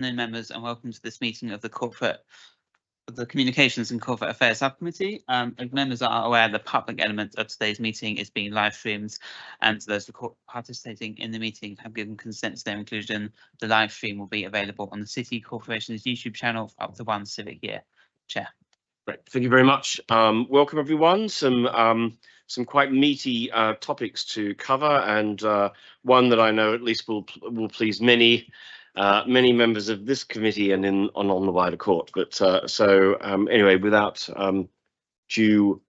afternoon, members, and welcome to this meeting of the Communications and Corporate Affairs Subcommittee. As members are aware, the public element of today's meeting is being live streamed, and those participating in the meeting have given consent to their inclusion. The live stream will be available on the City Corporation's YouTube channel for up to 1 civic year. Chair. Great, thank you very much. Welcome everyone. Some quite meaty topics to cover, and one that I know at least will please many members of this committee and on the wider court. But anyway, without due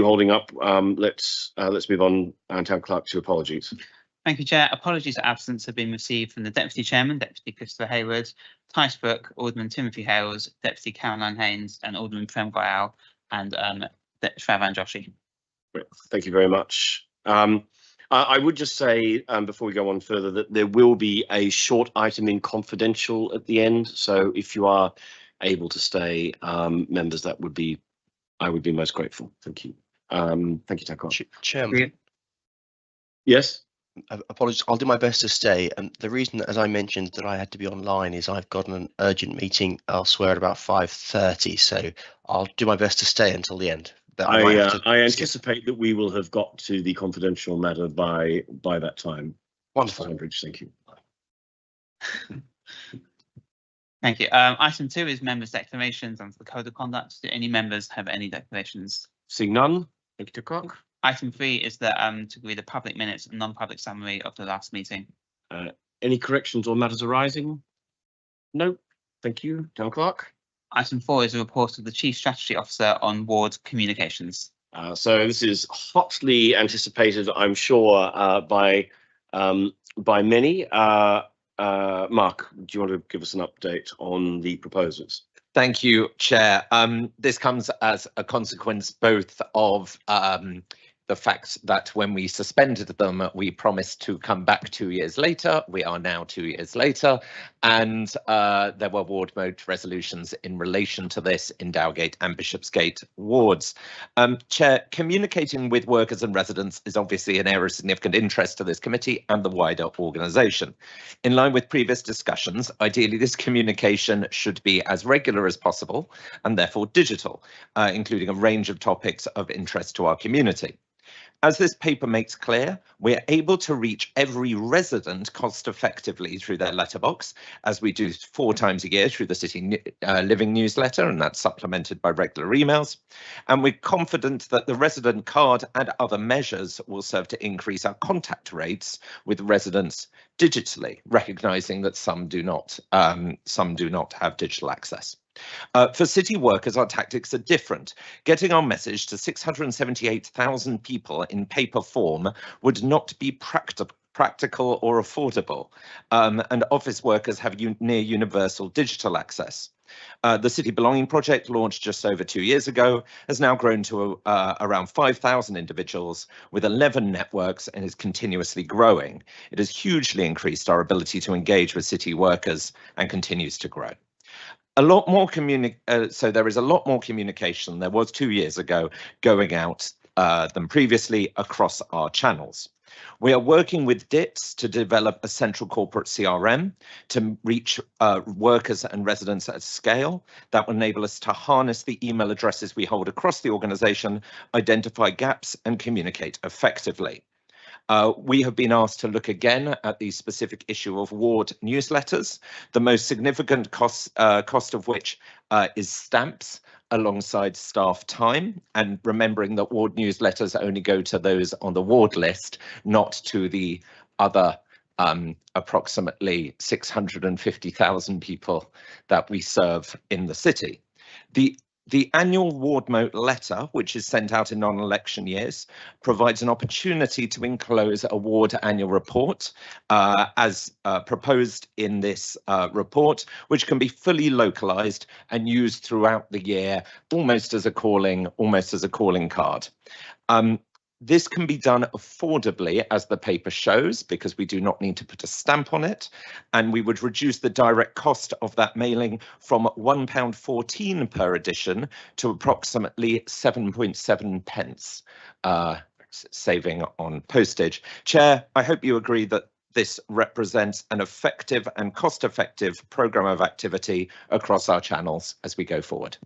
holding up, let's move on. Town Clerk, to apologies. Thank you, Chair. Apologies for absence have been received from the Deputy Chairman, Deputy Christopher Hayward, Tice Brook, Alderman Timothy Hales, Deputy Caroline Haynes, and Alderman Prem Goyal, and Shravan Joshi. Great. Thank you very much. I would just say, before we go on further, that there will be a short item in confidential at the end. So if you are able to stay, members, I would be most grateful. Thank you. Thank you, Town Clerk. Chairman. Yes. Apologies, I'll do my best to stay. And the reason, as I mentioned, that I had to be online is I've got an urgent meeting elsewhere at about 5:30, so I'll do my best to stay until the end. I anticipate that we will have got to the confidential matter by that time. Wonderful. Cambridge, thank you. Thank you. Item 2 is members' declarations under the Code of Conduct. Do any members have any declarations? Seeing none, thank you, Town Clerk. Item 3 is the to agree the public minutes and non-public summary of the last meeting. Any corrections or matters arising? No, thank you, Town Clerk. Item 4 is a report of the Chief Strategy Officer on ward communications. So this is hotly anticipated, I'm sure, by many. Mark, do you want to give us an update on the proposals? Thank you, Chair. This comes as a consequence both of the fact that when we suspended them, we promised to come back 2 years later. We are now 2 years later, and there were ward mode resolutions in relation to this in Dowgate and Bishopsgate wards. Chair, communicating with workers and residents is obviously an area of significant interest to this committee and the wider organisation. In line with previous discussions, ideally this communication should be as regular as possible and therefore digital, including a range of topics of interest to our community. As this paper makes clear, we're able to reach every resident cost effectively through their letterbox, as we do 4 times a year through the City Living newsletter, and that's supplemented by regular emails. And we're confident that the resident card and other measures will serve to increase our contact rates with residents digitally, recognising that some do not have digital access. For city workers, our tactics are different. Getting our message to 678,000 people in paper form would not be practical or affordable, and office workers have near universal digital access. The City Belonging Project, launched just over 2 years ago, has now grown to around 5,000 individuals with 11 networks and is continuously growing. It has hugely increased our ability to engage with city workers and continues to grow. So there is a lot more communication there was 2 years ago going out than previously across our channels. We are working with DITS to develop a central corporate CRM to reach workers and residents at scale. That will enable us to harness the email addresses we hold across the organisation, identify gaps and communicate effectively. We have been asked to look again at the specific issue of ward newsletters, the most significant cost of which is stamps alongside staff time, and remembering that ward newsletters only go to those on the ward list, not to the other approximately 650,000 people that we serve in the city. The annual ward mote letter, which is sent out in non-election years, provides an opportunity to enclose a ward annual report as proposed in this report, which can be fully localised and used throughout the year, almost as a calling card. This can be done affordably, as the paper shows, because we do not need to put a stamp on it, and we would reduce the direct cost of that mailing from £1.14 per edition to approximately 7.7 pence, saving on postage. Chair, I hope you agree that this represents an effective and cost-effective programme of activity across our channels as we go forward.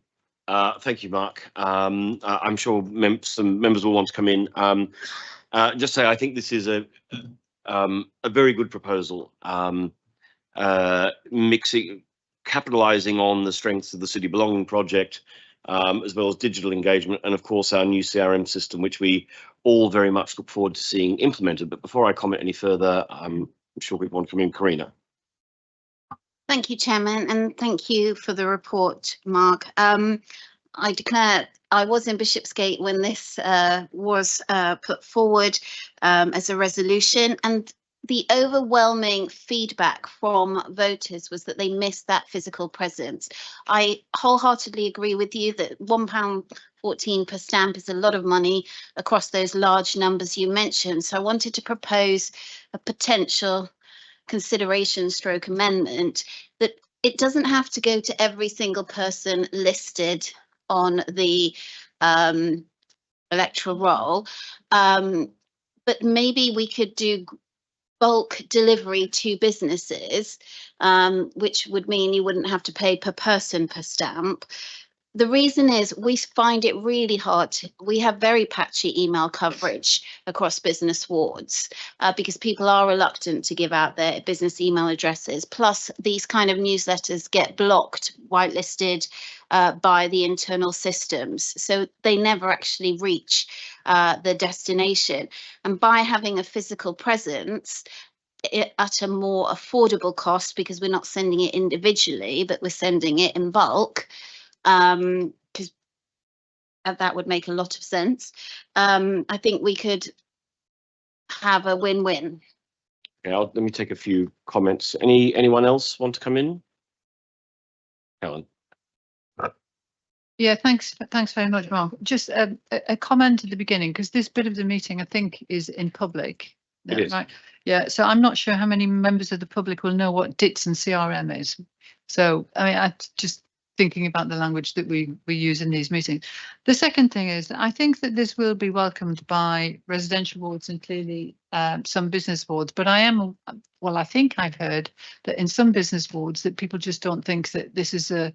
Thank you, Mark. I'm sure some members will want to come in. Just say I think this is a very good proposal, capitalising on the strengths of the City Belonging project, as well as digital engagement, and of course our new CRM system, which we all very much look forward to seeing implemented. But before I comment any further, I'm sure people want to come in. Karina. Thank you, Chairman, and thank you for the report, Mark. I declare I was in Bishopsgate when this was put forward as a resolution, and the overwhelming feedback from voters was that they missed that physical presence. I wholeheartedly agree with you that £1.14 per stamp is a lot of money across those large numbers you mentioned. So I wanted to propose a potential consideration stroke amendment that it doesn't have to go to every single person listed on the electoral roll, but maybe we could do bulk delivery to businesses, which would mean you wouldn't have to pay per person per stamp. The reason is we find it really hard. We have very patchy email coverage across business wards because people are reluctant to give out their business email addresses. Plus, these kind of newsletters get blocked, whitelisted by the internal systems. So they never actually reach the destination. And by having a physical presence, at a more affordable cost, because we're not sending it individually, but we're sending it in bulk, because that would make a lot of sense. I think we could have a win-win. Okay, let me take a few comments. Anyone else want to come in? Helen. Yeah, thanks very much, Mark. Just a comment at the beginning, because this bit of the meeting I think is in public. It is. Right? Yeah, so I'm not sure how many members of the public will know what DITS and CRM is. So I mean, I just thinking about the language that we use in these meetings. The second thing is I think that this will be welcomed by residential wards and clearly some business wards, but I think I've heard that in some business wards that people just don't think that this is an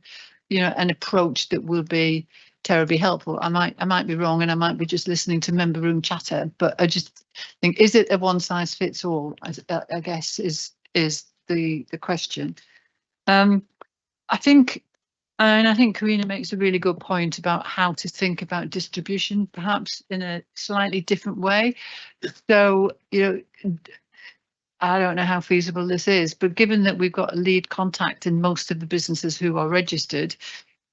approach that will be terribly helpful. I might be wrong, and I might be just listening to member room chatter, but I just think, is it a one size fits all? I guess is the question. I think Karina makes a really good point about how to think about distribution, perhaps in a slightly different way. So, I don't know how feasible this is, but given that we've got a lead contact in most of the businesses who are registered,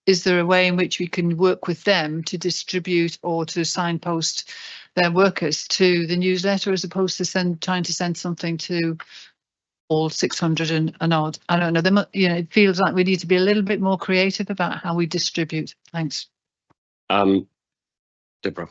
is there a way in which we can work with them to distribute or to signpost their workers to the newsletter, as opposed to trying to send something to all 600 and odd? I don't know. It feels like we need to be a little bit more creative about how we distribute. Thanks. Deborah.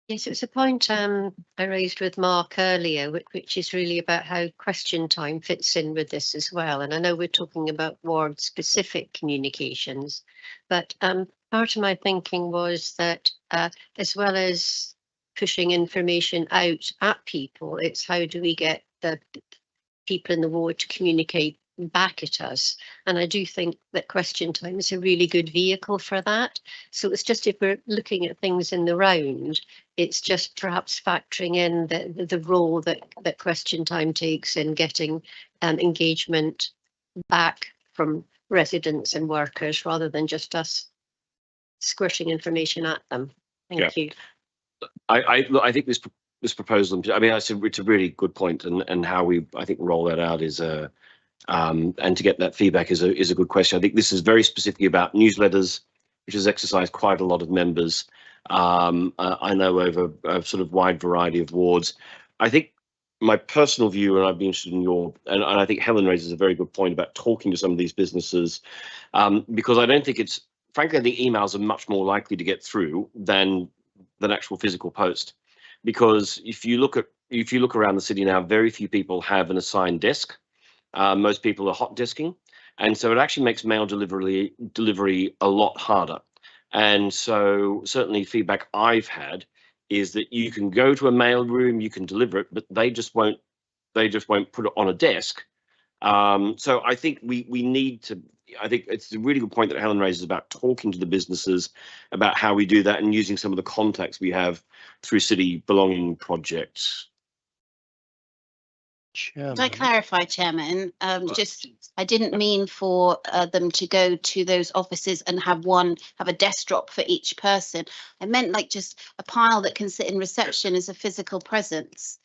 Yes, it's a point I raised with Mark earlier, which is really about how question time fits in with this as well. And I know we're talking about ward-specific communications, but part of my thinking was that as well as pushing information out at people, it's how do we get the people in the ward to communicate back at us. And I do think that question time is a really good vehicle for that. So it's just, if we're looking at things in the round, it's just perhaps factoring in the role that question time takes in getting engagement back from residents and workers, rather than just us squishing information at them. Thank you. I think this proposal, I mean, it's a really good point, and how we, I think, roll that out is and to get that feedback is a good question. I think this is very specifically about newsletters, which has exercised quite a lot of members. I know over a sort of wide variety of wards. I think my personal view, and I'd be interested in your, and I think Helen raises a very good point about talking to some of these businesses, because I don't think it's, frankly, I think emails are much more likely to get through than actual physical post, because if you look around the city now, very few people have an assigned desk. Most people are hot desking, and so it actually makes mail delivery a lot harder. And so certainly feedback I've had is that you can go to a mail room, you can deliver it, but they just won't put it on a desk. So I think we need to, I think it's a really good point that Helen raises about talking to the businesses about how we do that and using some of the contacts we have through City Belonging projects. Could I clarify, Chairman? I didn't mean for them to go to those offices and have a desk drop for each person. I meant like just a pile that can sit in reception as a physical presence.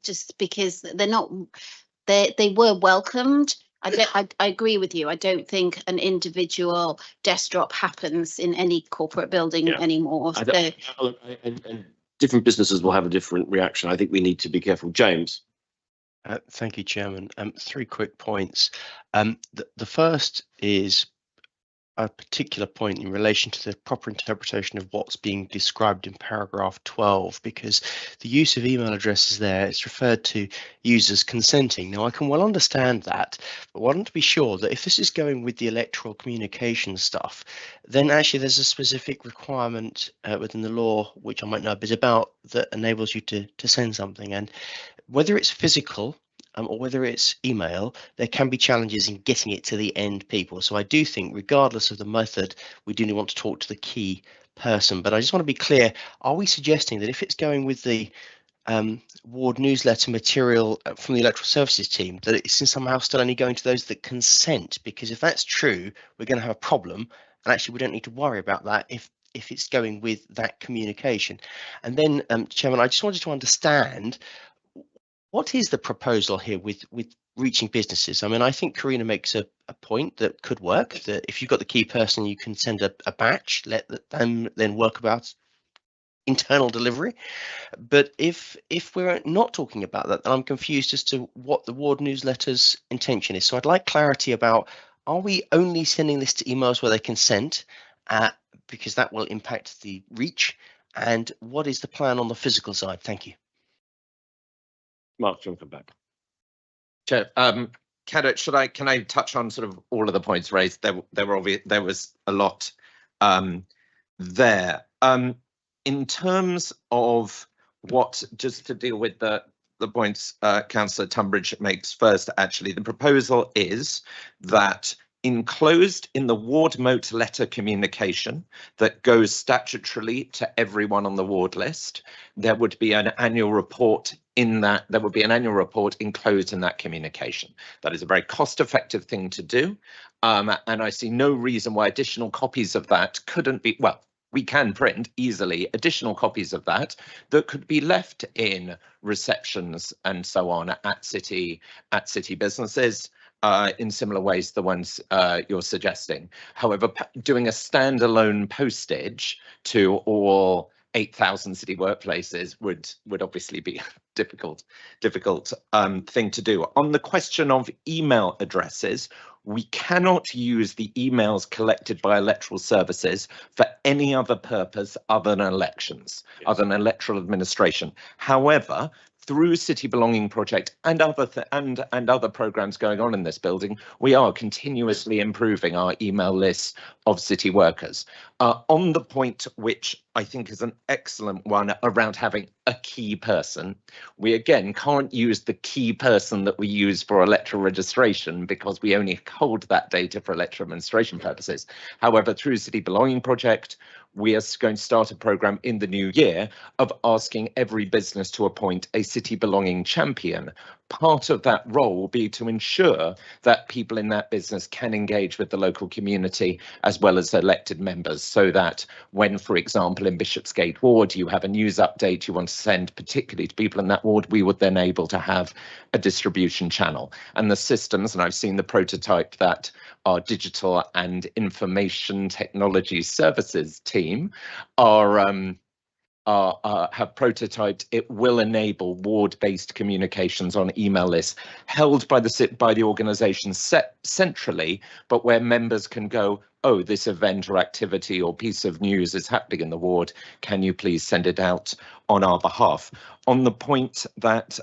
Just because they were welcomed. I agree with you. I don't think an individual desk drop happens in any corporate building anymore. And different businesses will have a different reaction. I think we need to be careful. James. Thank you, Chairman. 3 quick points. The first is a particular point in relation to the proper interpretation of what's being described in paragraph 12, because the use of email addresses there is referred to users consenting. Now, I can well understand that, but I want to be sure that if this is going with the electoral communication stuff, then actually there's a specific requirement within the law, which I might know a bit about, that enables you to send something. And whether it's physical or whether it's email, there can be challenges in getting it to the end people. So I do think, regardless of the method, we do want to talk to the key person. But I just want to be clear, are we suggesting that if it's going with the ward newsletter material from the electoral services team, that it's somehow still only going to those that consent? Because if that's true, we're going to have a problem. And actually, we don't need to worry about that if it's going with that communication. And then, Chairman, I just wanted to understand, what is the proposal here with reaching businesses? I mean, I think Karina makes a point that could work, that if you've got the key person, you can send a batch, let them then work about internal delivery. But if we're not talking about that, then I'm confused as to what the ward newsletter's intention is. So I'd like clarity about, are we only sending this to emails where they consent, because that will impact the reach? And what is the plan on the physical side? Thank you. Mark, do you want to come back? Chair, can I touch on sort of all of the points raised? There was a lot there. In terms of what, just to deal with the points Councillor Tunbridge makes first, actually, the proposal is that enclosed in the ward moat letter communication that goes statutorily to everyone on the ward list, there would be an annual report enclosed in that communication. That is a very cost-effective thing to do, and I see no reason why additional copies of that couldn't be, well, we can print easily additional copies of that could be left in receptions and so on at city businesses. In similar ways to the ones you're suggesting. However, doing a standalone postage to all 8,000 city workplaces would obviously be a difficult thing to do. On the question of email addresses, we cannot use the emails collected by electoral services for any other purpose other than elections, other than electoral administration. However, through City Belonging Project and other programs going on in this building, we are continuously improving our email list of city workers. On the point, which I think is an excellent one, around having a key person, we again can't use the key person that we use for electoral registration because we only hold that data for electoral administration purposes. However, through City Belonging Project, we are going to start a programme in the new year of asking every business to appoint a City Belonging champion. Part of that role will be to ensure that people in that business can engage with the local community as well as elected members, so that when, for example, in Bishopsgate Ward, you have a news update you want to send particularly to people in that ward, we would then able to have a distribution channel. And the systems, and I've seen the prototype that our digital and information technology services team have prototyped, it will enable ward-based communications on email lists held by the organisation set centrally, but where members can go oh, this event or activity or piece of news is happening in the ward, can you please send it out on our behalf? On the point that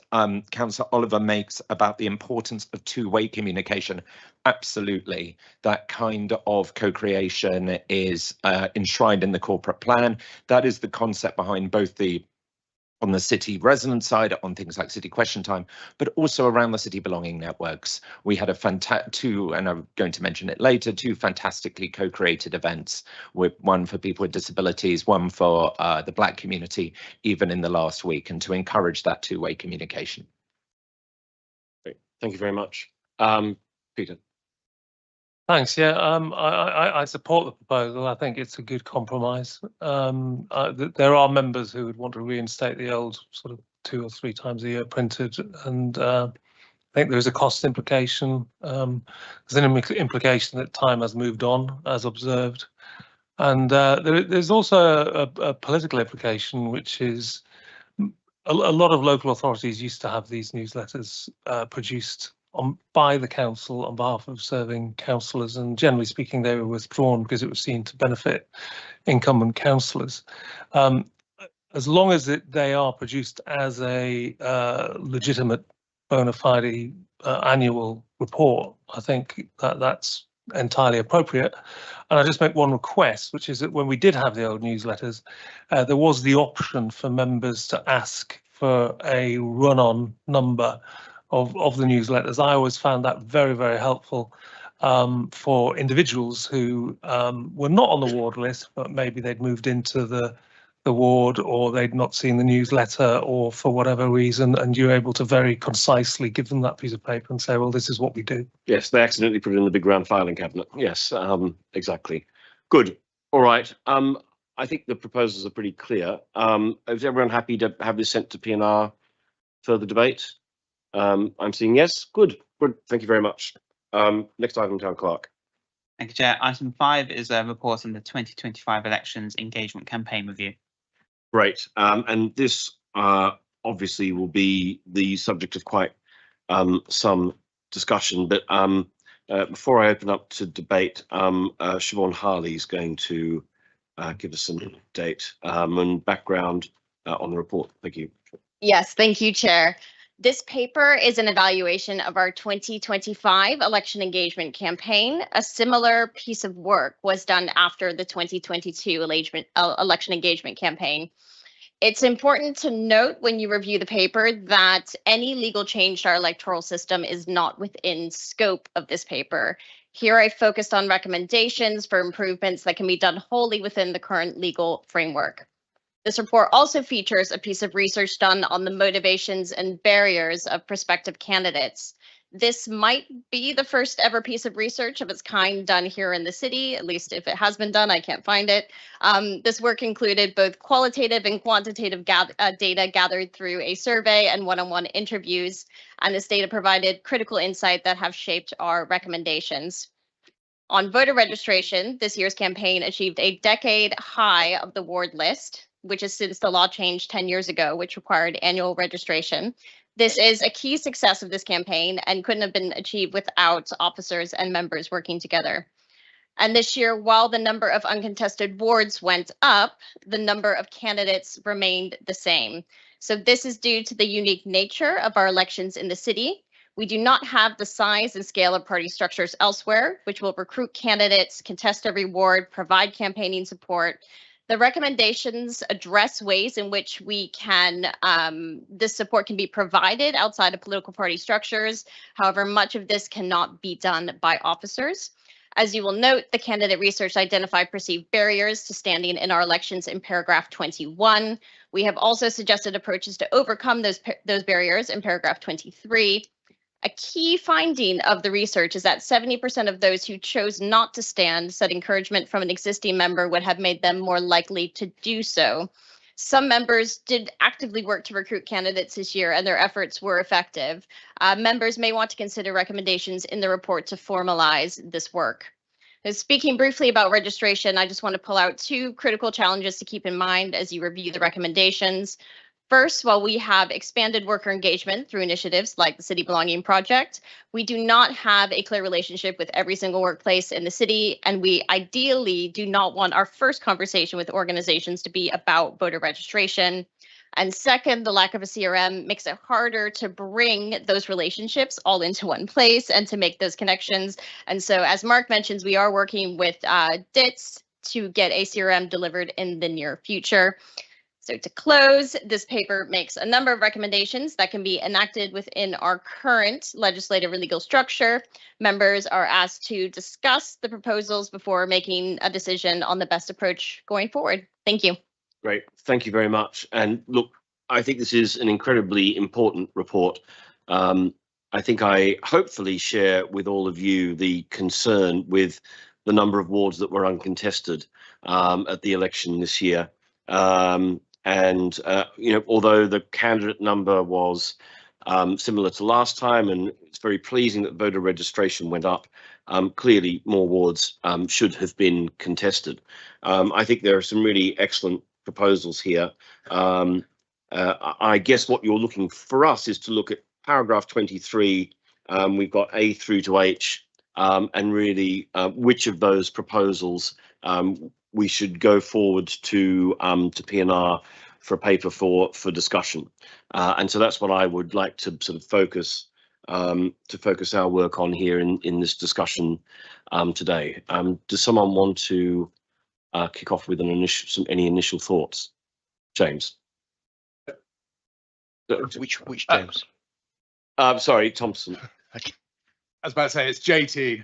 Councillor Oliver makes about the importance of two-way communication, absolutely. That kind of co-creation is enshrined in the corporate plan. That is the concept behind both on the city resident side, on things like city question time, but also around the city belonging networks. We had a and I'm going to mention it later, two fantastically co-created events, with one for people with disabilities, one for the Black community, even in the last week, and to encourage that two-way communication. Great. Thank you very much. Peter. Thanks. Yeah, I support the proposal. I think it's a good compromise. There are members who would want to reinstate the old sort of 2 or 3 times a year printed, and I think there is a cost implication. There's an implication that time has moved on, as observed, and there's also a political implication, which is a lot of local authorities used to have these newsletters produced by the council on behalf of serving councillors, and generally speaking they were withdrawn because it was seen to benefit incumbent councillors. As long as they are produced as a legitimate bona fide annual report, I think that's entirely appropriate. And I just make one request, which is that when we did have the old newsletters, there was the option for members to ask for a run-on number of the newsletters. I always found that very, very helpful for individuals who were not on the ward list, but maybe they'd moved into the ward, or they'd not seen the newsletter, or for whatever reason, and you're able to very concisely give them that piece of paper and say, well, this is what we do. Yes, they accidentally put it in the big round filing cabinet. Yes, exactly. Good. All right. I think the proposals are pretty clear. Is everyone happy to have this sent to P&R further debate? I'm seeing yes. Good. Thank you very much. Next item, Town Clerk. Thank you, Chair. Item 5 is a report on the 2025 elections engagement campaign review. Great. And this obviously will be the subject of quite some discussion. But before I open up to debate, Siobhan Harley is going to give us an update and background on the report. Thank you. Yes, thank you, Chair. This paper is an evaluation of our 2025 election engagement campaign. A similar piece of work was done after the 2022 election engagement campaign. It's important to note when you review the paper that any legal change to our electoral system is not within scope of this paper. Here I focused on recommendations for improvements that can be done wholly within the current legal framework. This report also features a piece of research done on the motivations and barriers of prospective candidates. This might be the first ever piece of research of its kind done here in the city, at least if it has been done, I can't find it. This work included both qualitative and quantitative data gathered through a survey and one-on-one interviews, and this data provided critical insight that have shaped our recommendations. On voter registration, this year's campaign achieved a decade high of the ward list, which is since the law changed 10 years ago, which required annual registration. This is a key success of this campaign and couldn't have been achieved without officers and members working together. And this year, while the number of uncontested wards went up, the number of candidates remained the same. So this is due to the unique nature of our elections in the city. We do not have the size and scale of party structures elsewhere, which will recruit candidates, contest every ward, provide campaigning support. The recommendations address ways in which we can, this support can be provided outside of political party structures. However, much of this cannot be done by officers. As you will note, the candidate research identified perceived barriers to standing in our elections in paragraph 21. We have also suggested approaches to overcome those barriers in paragraph 23. A key finding of the research is that 70% of those who chose not to stand said encouragement from an existing member would have made them more likely to do so. Some members did actively work to recruit candidates this year, and their efforts were effective. Members may want to consider recommendations in the report to formalize this work. Now, speaking briefly about registration, I just want to pull out 2 critical challenges to keep in mind as you review the recommendations. First, while we have expanded worker engagement through initiatives like the City Belonging Project, we do not have a clear relationship with every single workplace in the city, and we ideally do not want our first conversation with organizations to be about voter registration. And second, the lack of a CRM makes it harder to bring those relationships all into one place and to make those connections. And so, as Mark mentions, we are working with DITS to get a CRM delivered in the near future. So to close, this paper makes a number of recommendations that can be enacted within our current legislative or legal structure. Members are asked to discuss the proposals before making a decision on the best approach going forward. Thank you. Great, thank you very much. And look, I think this is an incredibly important report. I think I hopefully share with all of you the concern with the number of wards that were uncontested at the election this year. You know, although the candidate number was similar to last time, and it's very pleasing that voter registration went up, clearly more wards should have been contested. I think there are some really excellent proposals here. I guess what you're looking for us is to look at paragraph 23. We've got A through to H, and really which of those proposals we should go forward to P&R for a paper for discussion, and so that's what I would like to sort of focus our work on here in this discussion today. Does someone want to kick off with any initial thoughts? James. Which James? Sorry, Thompson. Okay. I was about to say it's JT.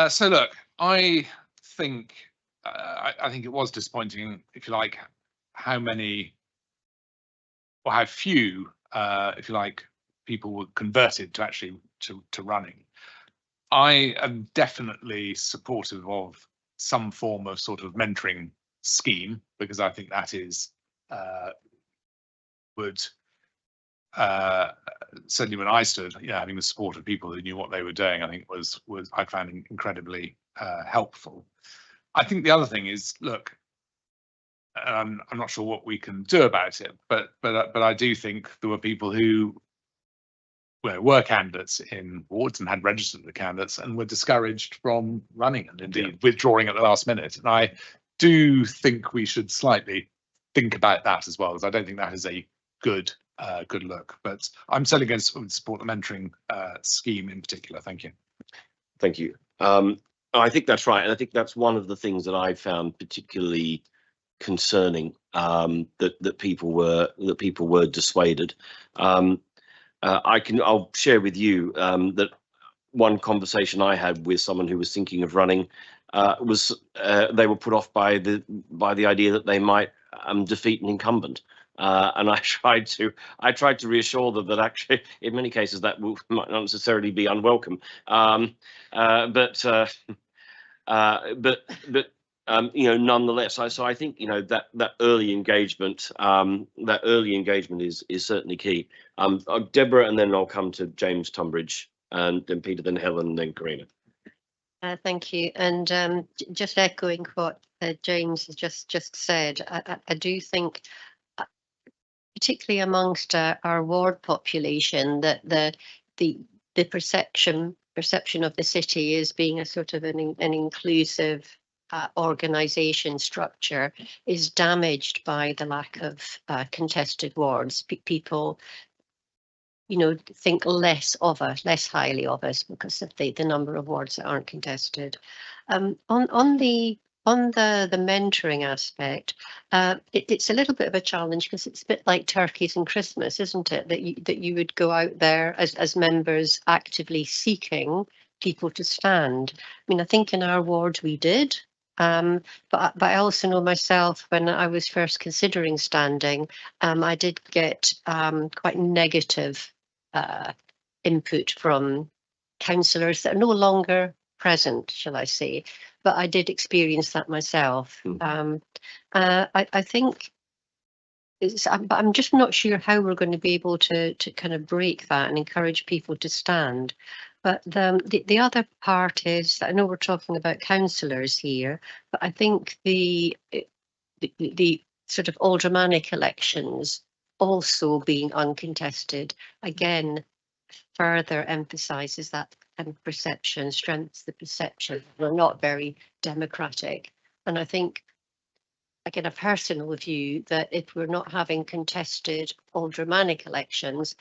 So look, I think it was disappointing, if you like, how many or how few, if you like, people were converted to actually to running. I am definitely supportive of some form of sort of mentoring scheme, because I think that is would certainly when I stood, having the support of people who knew what they were doing, I think was I found incredibly helpful. I think the other thing is, look, I'm not sure what we can do about it, but I do think there were people who were candidates in wards and had registered the candidates and were discouraged from running and indeed withdrawing at the last minute. And I do think we should slightly think about that as well, because I don't think that is a good look. But I'm certainly going to support the mentoring scheme in particular. Thank you. Thank you. I think that's right, and I think that's one of the things that I found particularly concerning, that people were dissuaded. I'll share with you that one conversation I had with someone who was thinking of running was they were put off by the idea that they might defeat an incumbent. And I tried to reassure them that actually, in many cases, that might not necessarily be unwelcome. Nonetheless, so I think that early engagement, is certainly key. Deborah, and then I'll come to James Tunbridge, and then Peter, then Helen, and then Karina. Thank you. And just echoing what James has just said, I do think, particularly amongst our ward population, that the perception of the city as being a sort of an inclusive organisation structure is damaged by the lack of contested wards. People, think less highly of us because of the number of wards that aren't contested. On the mentoring aspect, it's a little bit of a challenge, because it's a bit like turkeys and Christmas, isn't it? That you would go out there as members actively seeking people to stand. I mean, I think in our ward we did, but I also know myself, when I was first considering standing, I did get quite negative input from councillors that are no longer present, shall I say. But I did experience that myself. I think, I'm just not sure how we're going to be able to kind of break that and encourage people to stand. But the other part is that I know we're talking about councillors here, but I think the sort of aldermanic elections also being uncontested, again, further emphasises that kind of perception, strengthens the perception we're not very democratic. And I think, again, a personal view that if we're not having contested aldermanic elections,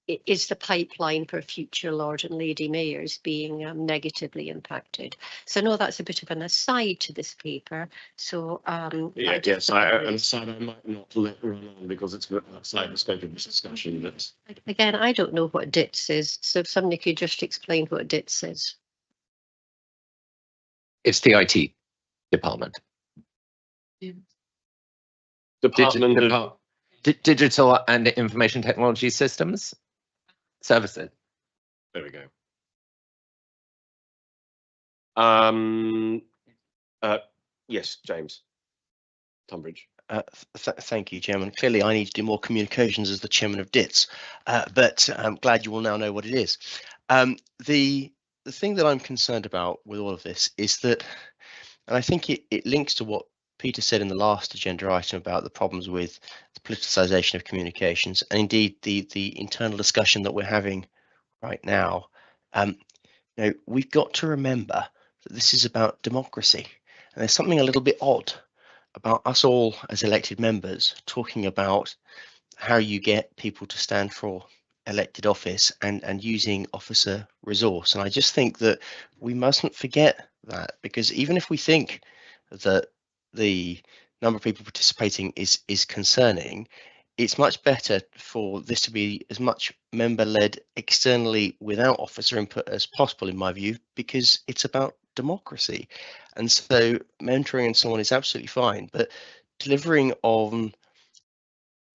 it is the pipeline for future Lord and Lady Mayors being negatively impacted. So no, that's a bit of an aside to this paper. So yeah, yes, an aside I might not let run on because it's outside the scope of this discussion. But again, I don't know what DITS is, so if somebody could just explain what DITS is. It's the IT department. Digital and Information Technology Systems Services. There we go. Yes, James Tunbridge. Thank you, Chairman. Clearly, I need to do more communications as the chairman of DITS, but I'm glad you will now know what it is. The thing that I'm concerned about with all of this is that, and I think it links to what Peter said in the last agenda item about the problems with the politicisation of communications, and indeed the internal discussion that we're having right now. We've got to remember that this is about democracy, and there's something a little bit odd about us all as elected members talking about how you get people to stand for elected office and using officer resource. And I just think that we mustn't forget that, because even if we think that the number of people participating is concerning, it's much better for this to be as much member-led externally without officer input as possible, in my view, because it's about democracy. And so mentoring and so on is absolutely fine, but delivering on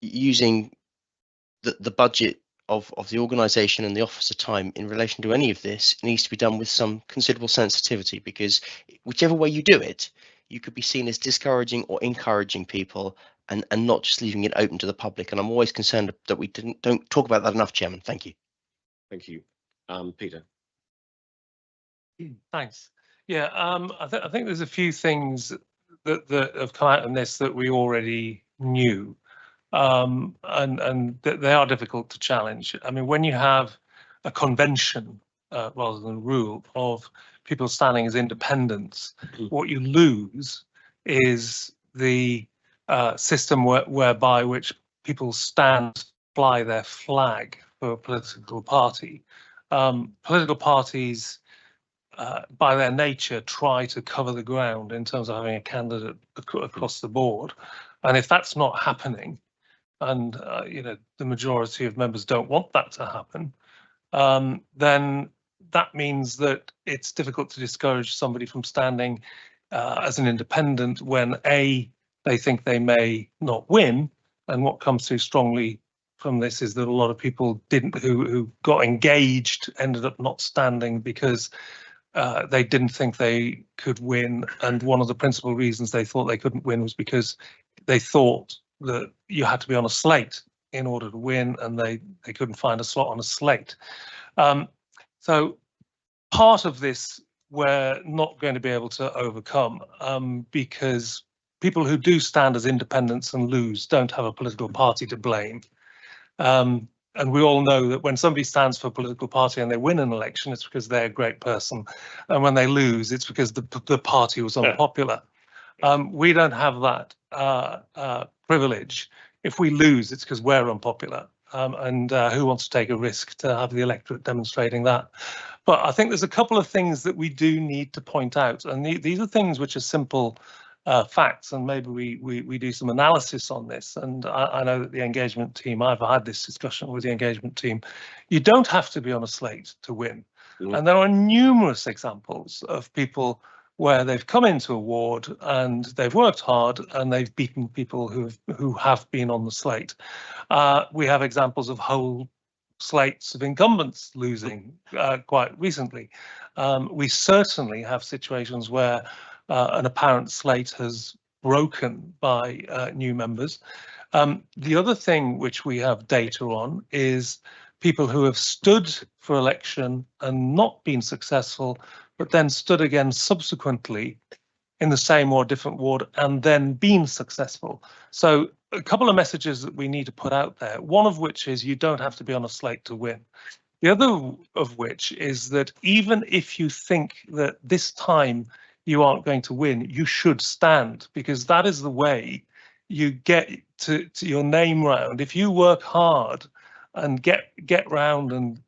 using the budget of the organisation and the officer time in relation to any of this needs to be done with some considerable sensitivity, because whichever way you do it, you could be seen as discouraging or encouraging people and not just leaving it open to the public. And I'm always concerned that we don't talk about that enough, Chairman. Thank you. Thank you. Peter. Thanks. Yeah, I think there's a few things that have come out in this that we already knew, and they are difficult to challenge. I mean, when you have a convention rather than a rule of people standing as independents, what you lose is the system whereby which people stand, fly their flag for a political party. Political parties, by their nature, try to cover the ground in terms of having a candidate across the board. And if that's not happening, and the majority of members don't want that to happen, then that means that it's difficult to discourage somebody from standing as an independent when A, they think they may not win, and what comes through strongly from this is that a lot of people who got engaged ended up not standing because they didn't think they could win, and one of the principal reasons they thought they couldn't win was because they thought that you had to be on a slate in order to win, and they couldn't find a slot on a slate. So part of this we're not going to be able to overcome, because people who do stand as independents and lose don't have a political party to blame. And we all know that when somebody stands for a political party and they win an election, it's because they're a great person. And when they lose, it's because the party was unpopular. We don't have that privilege. If we lose, it's because we're unpopular. And who wants to take a risk to have the electorate demonstrating that? But I think there's a couple of things that we do need to point out. And these are things which are simple facts, and maybe we do some analysis on this. And I know that the engagement team, I've had this discussion with the engagement team, you don't have to be on a slate to win. And there are numerous examples of people where they've come into a ward and they've worked hard and they've beaten people who have been on the slate. We have examples of whole slates of incumbents losing quite recently. We certainly have situations where an apparent slate has broken by new members. The other thing which we have data on is people who have stood for election and not been successful, but then stood again subsequently in the same or different ward and then been successful. So a couple of messages that we need to put out there, one of which is you don't have to be on a slate to win. The other of which is that even if you think that this time you aren't going to win, you should stand, because that is the way you get to your name round. If you work hard and get round and,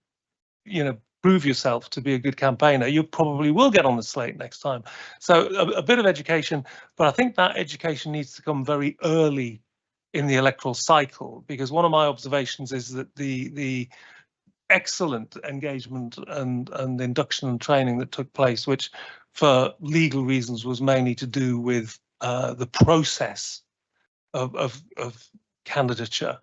you know, prove yourself to be a good campaigner, you probably will get on the slate next time. So a bit of education, but I think that education needs to come very early in the electoral cycle, because one of my observations is that the excellent engagement and induction and training that took place, which for legal reasons was mainly to do with the process of candidature,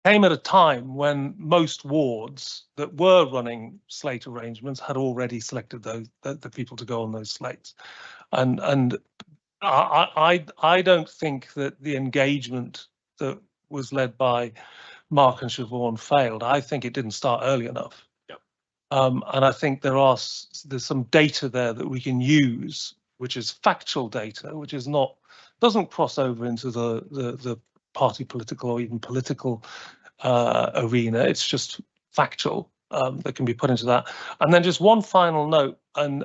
came at a time when most wards that were running slate arrangements had already selected the people to go on those slates, and I don't think that the engagement that was led by Mark and Siobhan failed. I think it didn't start early enough. Yep. And I think there's some data there that we can use, which is factual data, which is not, doesn't cross over into the party political or even political arena. It's just factual that can be put into that. And then just one final note, and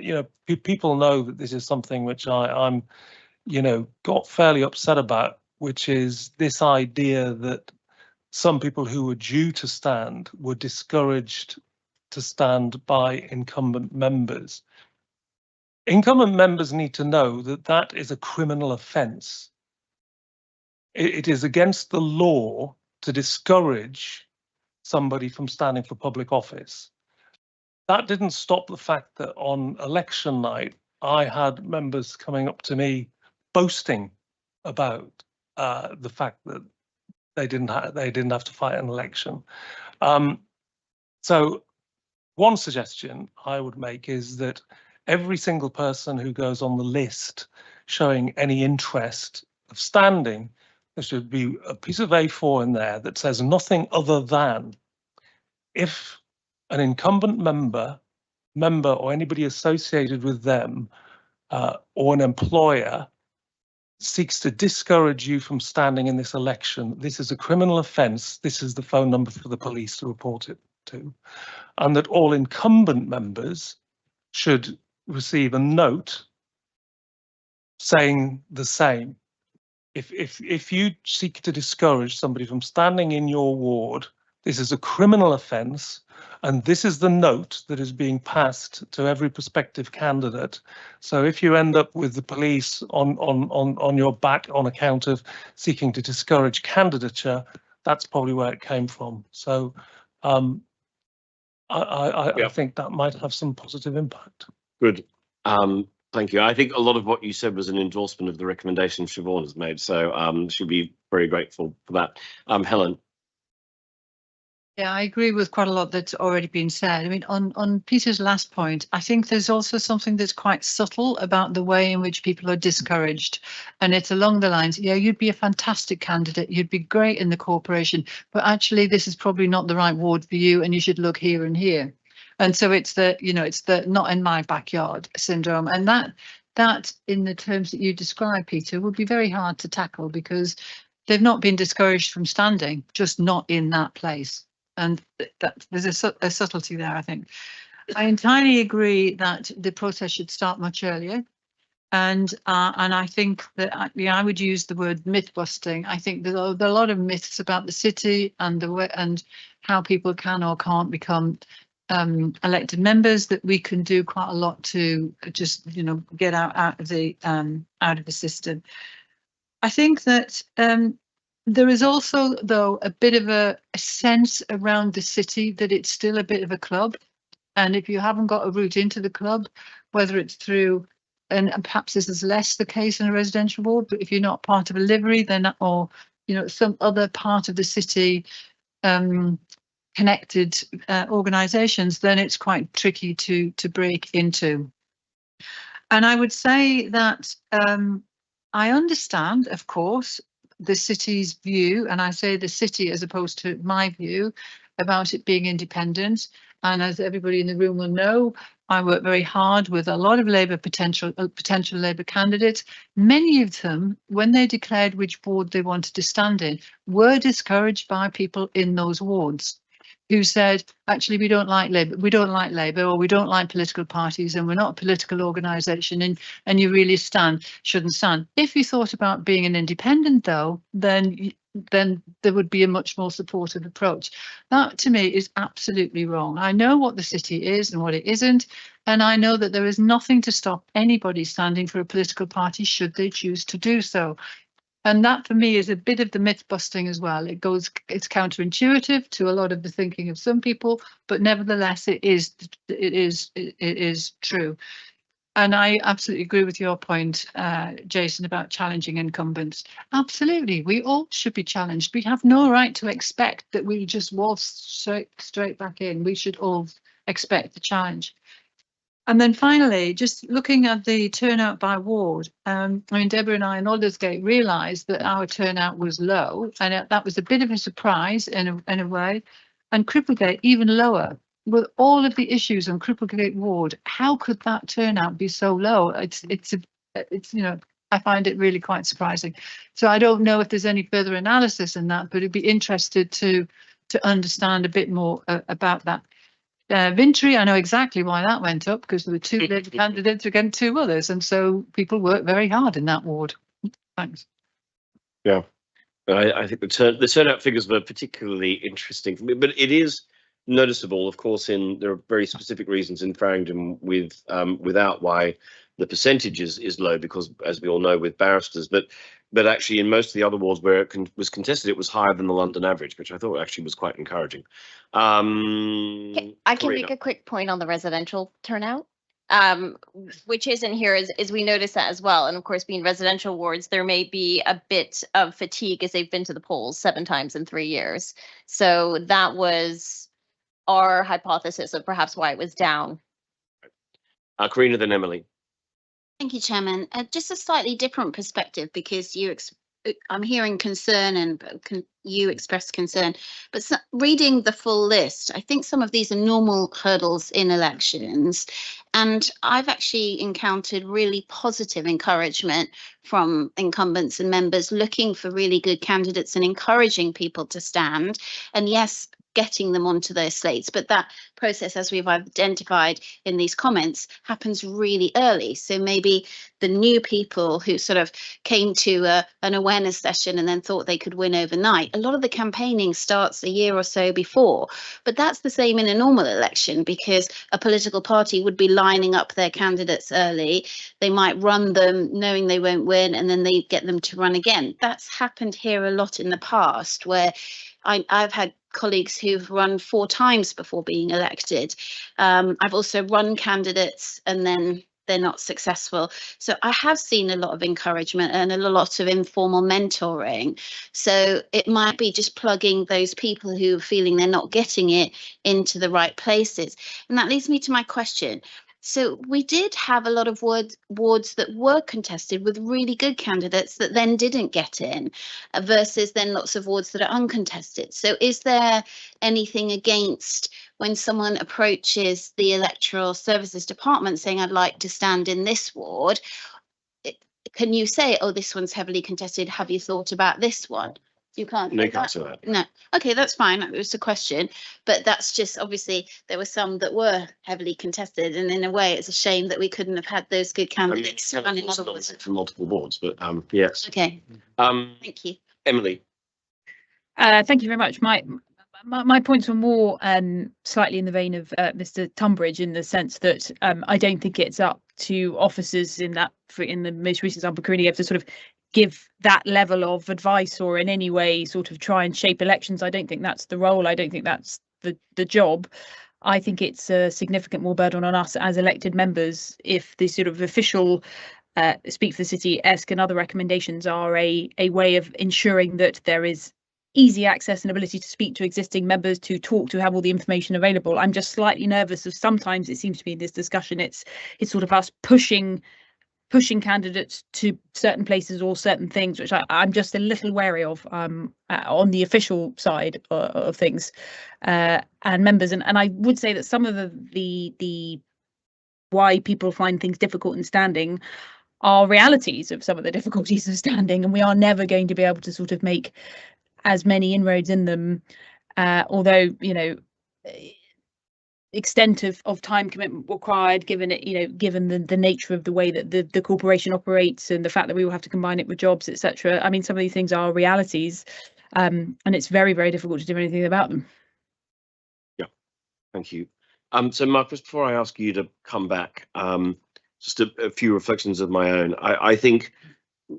you know, people know that this is something which I'm, you know, got fairly upset about, which is this idea that some people who were due to stand were discouraged to stand by incumbent members. Incumbent members need to know that that is a criminal offence. It is against the law to discourage somebody from standing for public office. That didn't stop the fact that on election night, I had members coming up to me boasting about the fact that they didn't have to fight an election. So one suggestion I would make is that every single person who goes on the list showing any interest of standing, there should be a piece of A4 in there that says nothing other than, if an incumbent member or anybody associated with them or an employer seeks to discourage you from standing in this election, this is a criminal offence. This is the phone number for the police to report it to. And that all incumbent members should receive a note saying the same. If you seek to discourage somebody from standing in your ward, this is a criminal offence, and this is the note that is being passed to every prospective candidate. So if you end up with the police on your back on account of seeking to discourage candidature, that's probably where it came from. So I think that might have some positive impact. Good. Thank you. I think a lot of what you said was an endorsement of the recommendation Siobhan has made, so she'll be very grateful for that. Helen. Yeah, I agree with quite a lot that's already been said. I mean, on Peter's last point, I think there's also something that's quite subtle about the way in which people are discouraged. And it's along the lines, yeah, you'd be a fantastic candidate, you'd be great in the corporation, but actually this is probably not the right ward for you and you should look here and here. And so it's the, you know, it's the not in my backyard syndrome. And that in the terms that you describe, Peter, would be very hard to tackle because they've not been discouraged from standing, just not in that place. And that there's a subtlety there, I think. I entirely agree that the process should start much earlier. And I think that I would use the word myth busting. I think there are a lot of myths about the city and the way and how people can or can't become elected members, that we can do quite a lot to just, you know, get out of the system. I think that there is also, though, a bit of a sense around the city that it's still a bit of a club. And if you haven't got a route into the club, whether it's through, and perhaps this is less the case in a residential ward, but if you're not part of a livery, then, or, you know, some other part of the city connected organisations, then it's quite tricky to break into. And I would say that I understand, of course, the city's view, and I say the city as opposed to my view, about it being independent. And as everybody in the room will know, I work very hard with a lot of Labour potential Labour candidates. Many of them, when they declared which ward they wanted to stand in, were discouraged by people in those wards who said, actually, we don't like Labour, or we don't like political parties, and we're not a political organisation, and you really shouldn't stand. If you thought about being an independent, though, then there would be a much more supportive approach. That, to me, is absolutely wrong. I know what the city is and what it isn't, and I know that there is nothing to stop anybody standing for a political party should they choose to do so. And that, for me, is a bit of the myth busting as well. It's counterintuitive to a lot of the thinking of some people, but nevertheless, it is true. And I absolutely agree with your point, Jason, about challenging incumbents. Absolutely, we all should be challenged. We have no right to expect that we just waltz straight back in. We should all expect the challenge. And then finally, just looking at the turnout by ward, I mean, Deborah and I in Aldersgate realised that our turnout was low, and that was a bit of a surprise in a way. And Cripplegate even lower. With all of the issues on Cripplegate ward, how could that turnout be so low? It's you know, I find it really quite surprising. So I don't know if there's any further analysis in that, but it'd be interested to understand a bit more about that. Vintry, I know exactly why that went up, because there were 2 Labour candidates against 2 others, and so people work very hard in that ward. Thanks. Yeah, I think the turnout figures were particularly interesting for me, but it is noticeable, of course. There are very specific reasons in Farringdon without why the percentage is low, because, as we all know, with barristers, but actually in most of the other wards where it was contested, it was higher than the London average, which I thought actually was quite encouraging. I can make a quick point on the residential turnout, which isn't here, is we notice that as well. And of course, being residential wards, there may be a bit of fatigue as they've been to the polls 7 times in 3 years. So that was our hypothesis of perhaps why it was down. Karina, then Emily. Thank you, Chairman. Just a slightly different perspective, because I'm hearing concern and you express concern, but reading the full list, I think some of these are normal hurdles in elections. And I've actually encountered really positive encouragement from incumbents and members looking for really good candidates and encouraging people to stand. And yes, getting them onto those slates, but that process, as we've identified in these comments, happens really early. So maybe the new people who sort of came to an awareness session and then thought they could win overnight, a lot of the campaigning starts a year or so before. But that's the same in a normal election, because a political party would be lining up their candidates early. They might run them knowing they won't win, and then they get them to run again. That's happened here a lot in the past, where I've had colleagues who've run 4 times before being elected. I've also run candidates and then they're not successful. So I have seen a lot of encouragement and a lot of informal mentoring. So it might be just plugging those people who are feeling they're not getting it into the right places. And that leads me to my question. So we did have a lot of wards that were contested with really good candidates that then didn't get in, versus then lots of wards that are uncontested. So is there anything against when someone approaches the Electoral Services Department saying, I'd like to stand in this ward? Can you say, oh, this one's heavily contested, have you thought about this one? You can't. No, you can't say that. No. Okay, that's fine. It was a question, but that's just, obviously there were some that were heavily contested, and in a way, it's a shame that we couldn't have had those good candidates running other wards. From multiple boards, but yes. Okay. Thank you, Emily. Thank you very much. My points were more slightly in the vein of Mr. Tunbridge, in the sense that I don't think it's up to officers in the most recent example, Karina gave, to sort of give that level of advice or in any way sort of try and shape elections. I don't think that's the role. I don't think that's the job. I think it's a significant more burden on us as elected members if the sort of official Speak for the City-esque and other recommendations are a way of ensuring that there is easy access and ability to speak to existing members, to talk, to have all the information available. I'm just slightly nervous of sometimes it seems to be in this discussion, it's sort of us pushing pushing candidates to certain places or certain things, which I'm just a little wary of on the official side of things, and members. And I would say that some of the why people find things difficult in standing are realities of some of the difficulties of standing, and we are never going to be able to sort of make as many inroads in them, although, you know, extent of time commitment required, given it, you know, given the nature of the way that the corporation operates and the fact that we will have to combine it with jobs, etc. I mean, some of these things are realities, and it's very, very difficult to do anything about them. Yeah, thank you. So Mark, just before I ask you to come back, just a few reflections of my own. I think,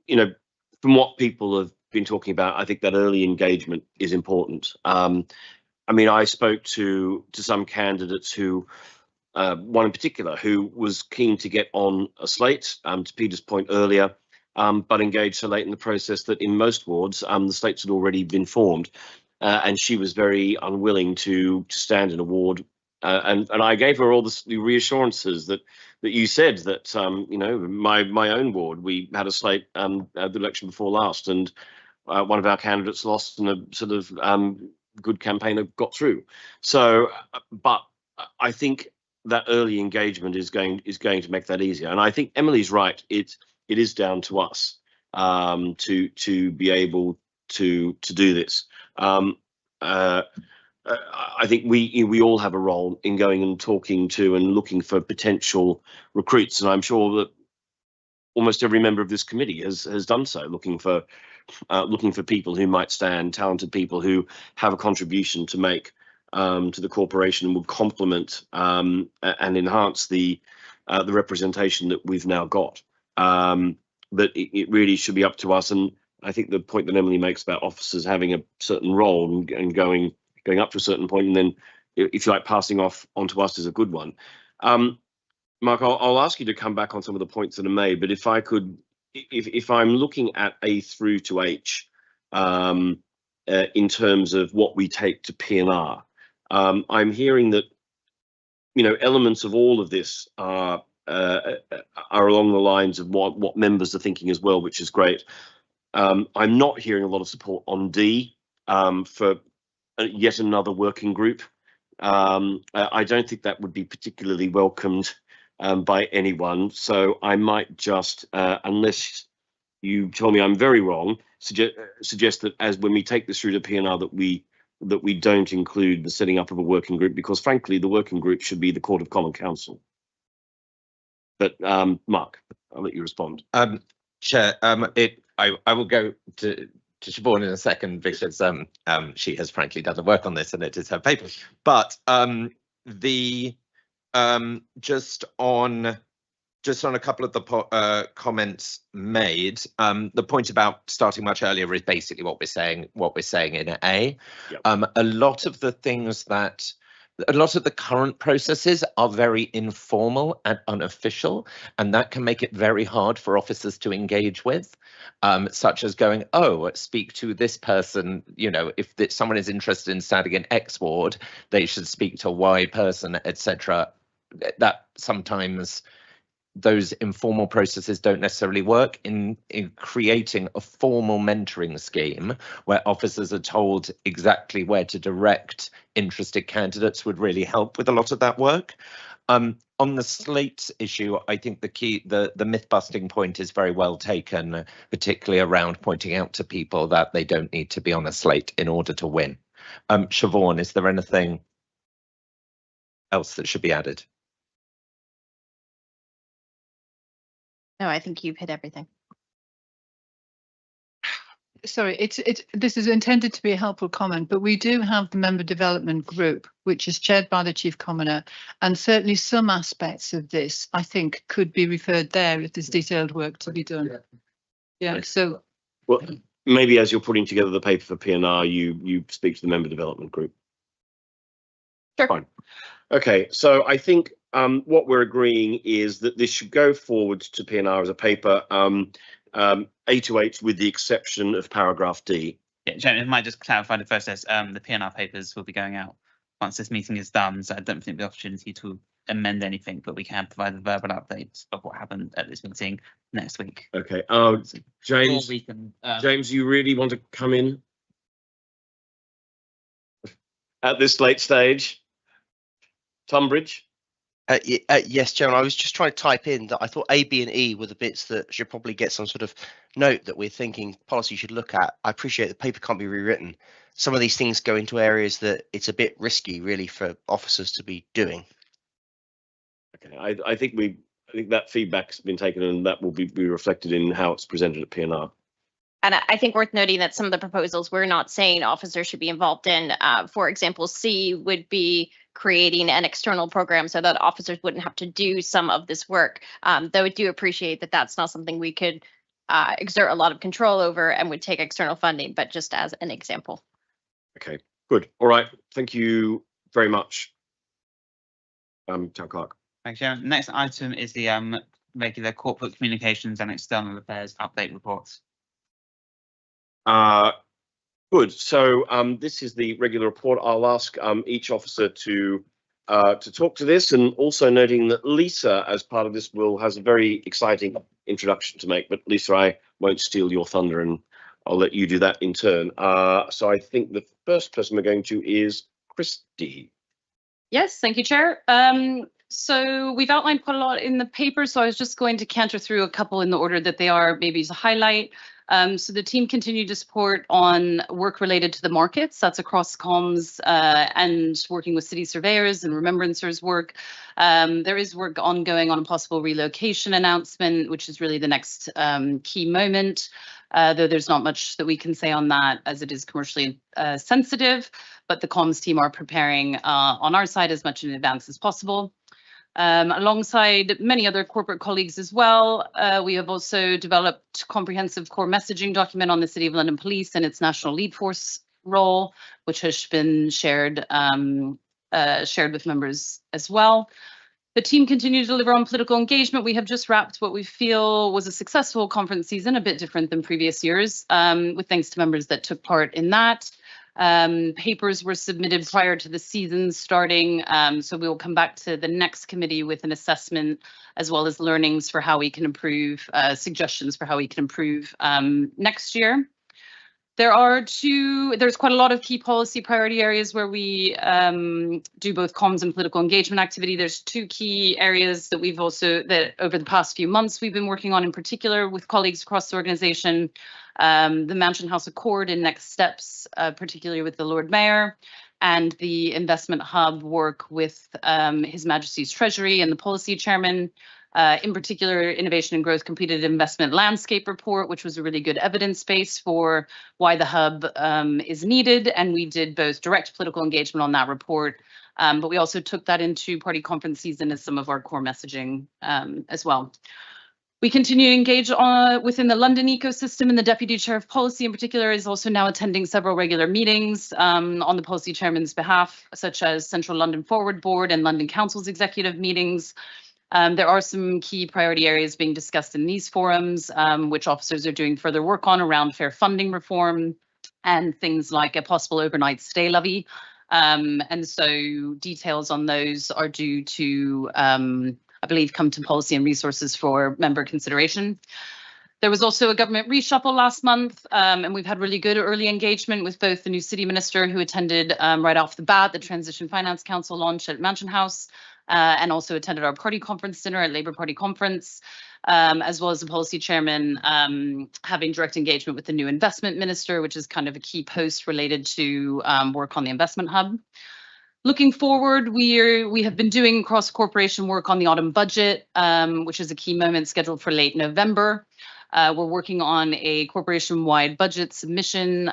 you know, from what people have been talking about, I think that early engagement is important. I mean, I spoke to some candidates who, one in particular, who was keen to get on a slate, to Peter's point earlier, but engaged so late in the process that in most wards, the slates had already been formed, and she was very unwilling to stand in a ward. And I gave her all the reassurances that you said, that you know, my own ward, we had a slate at the election before last, and one of our candidates lost, and a sort of good campaigner got through. So, but I think that early engagement is going to make that easier. And I think Emily's right. It is down to us to be able to do this. I think we all have a role in going and talking to and looking for potential recruits, and I'm sure that almost every member of this committee has done so, looking for people who might stand, talented people who have a contribution to make to the corporation and would complement and enhance the representation that we've now got. But it really should be up to us, and I think the point that Emily makes about officers having a certain role and going up to a certain point, and then, if you like, passing off onto us is a good one. Mark, I'll ask you to come back on some of the points that are made, but if I could, if I'm looking at A through to H, in terms of what we take to P&R, I'm hearing that, you know, elements of all of this are along the lines of what members are thinking as well, which is great. I'm not hearing a lot of support on D for yet another working group. I don't think that would be particularly welcomed by anyone. So I might just, unless you tell me I'm very wrong, suggest that as when we take this through to P&R that we don't include the setting up of a working group, because frankly the working group should be the Court of Common Council. But Mark, I'll let you respond. Chair, I will go to Siobhan in a second, because she has frankly done the work on this and it is her paper. But just on a couple of the comments made, the point about starting much earlier is basically what we're saying in A. Yep. A lot of the current processes are very informal and unofficial, and that can make it very hard for officers to engage with, such as going, oh, speak to this person, you know, if someone is interested in standing in X ward, they should speak to Y person, etc. That sometimes those informal processes don't necessarily work. In creating a formal mentoring scheme where officers are told exactly where to direct interested candidates would really help with a lot of that work. On the slates issue, I think the myth-busting point is very well taken, particularly around pointing out to people that they don't need to be on a slate in order to win. Siobhan, is there anything else that should be added? No, I think you've hit everything. Sorry, this is intended to be a helpful comment, but we do have the member development group, which is chaired by the Chief Commoner, and certainly some aspects of this, I think, could be referred there if there's detailed work to be done. Yeah, so. Well, maybe as you're putting together the paper for P&R, you speak to the member development group. Sure. Fine. Okay, so I think what we're agreeing is that this should go forward to P&R as a paper, A to H, with the exception of paragraph D. Yeah, Chairman, I might just clarify the process. The P&R papers will be going out once this meeting is done, so I don't think the opportunity to amend anything, but we can provide a verbal update of what happened at this meeting next week. Okay. Or James, we can, James, you really want to come in at this late stage? Tunbridge? Yes, Chairman, I was just trying to type in that I thought A, B and E were the bits that should probably get some sort of note that we're thinking policy should look at. I appreciate the paper can't be rewritten. Some of these things go into areas that it's a bit risky really for officers to be doing. Okay, I think that feedback's been taken and that will be reflected in how it's presented at PNR. And I think worth noting that some of the proposals we're not saying officers should be involved in. For example, C would be creating an external program so that officers wouldn't have to do some of this work. Though I do appreciate that that's not something we could exert a lot of control over and would take external funding, but just as an example. Okay, good. All right. Thank you very much, Town Clerk. thanks, Chairman. Next item is the regular corporate communications and external affairs update reports. Good. So this is the regular report. I'll ask each officer to talk to this, and also noting that Lisa, as part of this, has a very exciting introduction to make. But Lisa, I won't steal your thunder, and I'll let you do that in turn. So I think the first person we're going to is Christy. Yes, thank you, Chair. So we've outlined quite a lot in the paper, so I was just going to canter through a couple in the order that they are, maybe to highlight. So the team continued to support on work related to the markets. That's across comms and working with city surveyors and remembrancers work. There is work ongoing on a possible relocation announcement, which is really the next key moment, though there's not much that we can say on that as it is commercially sensitive, but the comms team are preparing on our side as much in advance as possible. Alongside many other corporate colleagues as well, we have also developed comprehensive core messaging document on the City of London Police and its national lead force role, which has been shared with members as well. The team continued to deliver on political engagement. We have just wrapped what we feel was a successful conference season, a bit different than previous years, with thanks to members that took part in that. Papers were submitted prior to the season starting, so we will come back to the next committee with an assessment as well as learnings for how we can improve, suggestions for how we can improve next year. There's quite a lot of key policy priority areas where we do both comms and political engagement activity. There's two key areas that that over the past few months we've been working on in particular with colleagues across the organisation. The Mansion House Accord and next steps, particularly with the Lord Mayor, and the investment hub work with His Majesty's Treasury and the policy chairman. In particular, Innovation and Growth completed an investment landscape report, which was a really good evidence base for why the hub is needed. And we did both direct political engagement on that report, but we also took that into party conference season as some of our core messaging as well. We continue to engage within the London ecosystem, and the Deputy Chair of Policy in particular is also now attending several regular meetings on the Policy Chairman's behalf, such as Central London Forward Board and London Council's executive meetings. There are some key priority areas being discussed in these forums, which officers are doing further work on around fair funding reform and things like a possible overnight stay levy. And so details on those are due to, I believe, come to Policy and Resources for member consideration. There was also a government reshuffle last month, and we've had really good early engagement with both the new City Minister, who attended right off the bat the Transition Finance Council launch at Mansion House, and also attended our party conference dinner at Labour Party conference, as well as the policy chairman having direct engagement with the new investment minister, which is kind of a key post related to work on the investment hub. Looking forward, we have been doing cross-corporation work on the autumn budget, which is a key moment scheduled for late November. We're working on a corporation-wide budget submission,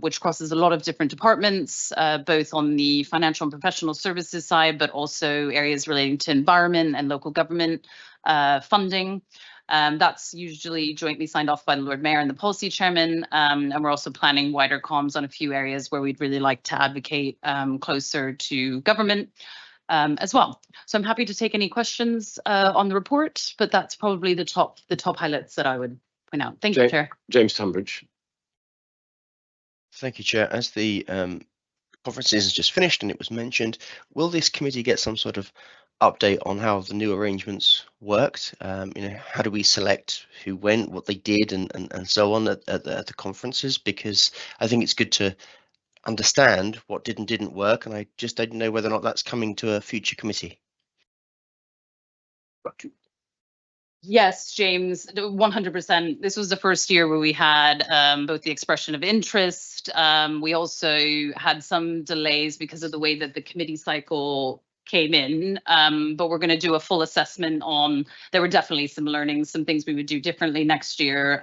which crosses a lot of different departments, both on the financial and professional services side, but also areas relating to environment and local government funding. That's usually jointly signed off by the Lord Mayor and the policy chairman, and we're also planning wider comms on a few areas where we'd really like to advocate closer to government as well. So I'm happy to take any questions on the report, but that's probably the top highlights that I would point out. Thank you, Chair. James Tunbridge. Thank you, Chair. As the conference is just finished and it was mentioned, will this committee get some sort of update on how the new arrangements worked. How do we select who went, what they did, and so on at the conferences? Because I think it's good to understand what did and didn't work, and I just don't know whether or not that's coming to a future committee. Yes, James, 100%. This was the first year where we had both the expression of interest. We also had some delays because of the way that the committee cycle came in, but we're going to do a full assessment on, there were definitely some learnings, some things we would do differently next year.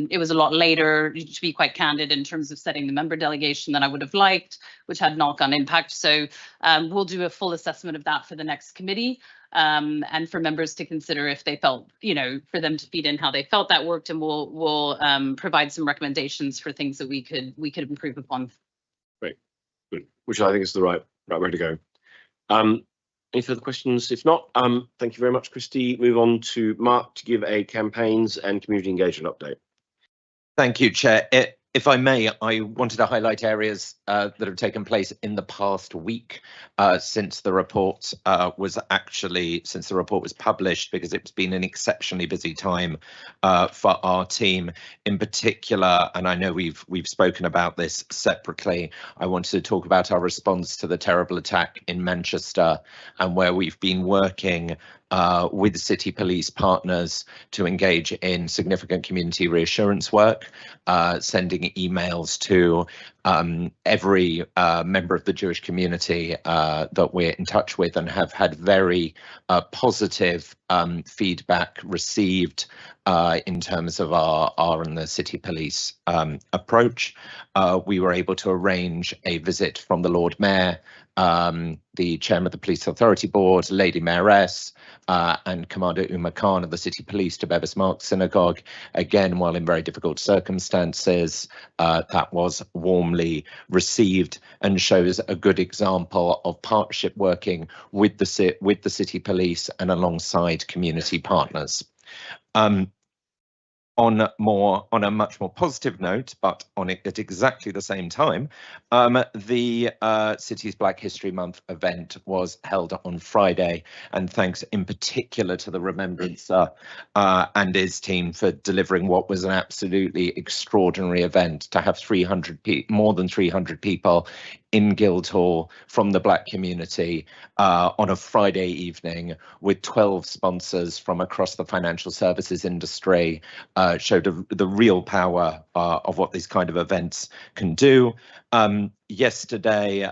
It was a lot later, to be quite candid, in terms of setting the member delegation than I would have liked, which had knock-on impact. So we'll do a full assessment of that for the next committee. And for members to consider if they felt, for them to feed in how they felt that worked, and we'll provide some recommendations for things that we could improve upon. Great, good. Which I think is the right way to go. Any further questions? If not, thank you very much, Christy. Move on to Mark to give a campaigns and community engagement update. Thank you, Chair. If I may, I wanted to highlight areas that have taken place in the past week since the report was published, because it's been an exceptionally busy time for our team in particular. And I know we've spoken about this separately. I wanted to talk about our response to the terrible attack in Manchester, and where we've been working with city police partners to engage in significant community reassurance work, sending emails to every member of the Jewish community that we're in touch with, and have had very positive feedback received in terms of our and the city police approach. We were able to arrange a visit from the Lord Mayor, the chairman of the Police Authority Board, Lady Mayoress, and Commander Umar Khan of the City Police to Bevis Mark Synagogue, again, while in very difficult circumstances. That was warmly received and shows a good example of partnership working with the City Police and alongside community partners. On a much more positive note, but at exactly the same time, the City's Black History Month event was held on Friday, and thanks in particular to the Remembrancer and his team for delivering what was an absolutely extraordinary event. To have more than 300 people in Guildhall from the Black community on a Friday evening with 12 sponsors from across the financial services industry showed the real power of what these kind of events can do. Yesterday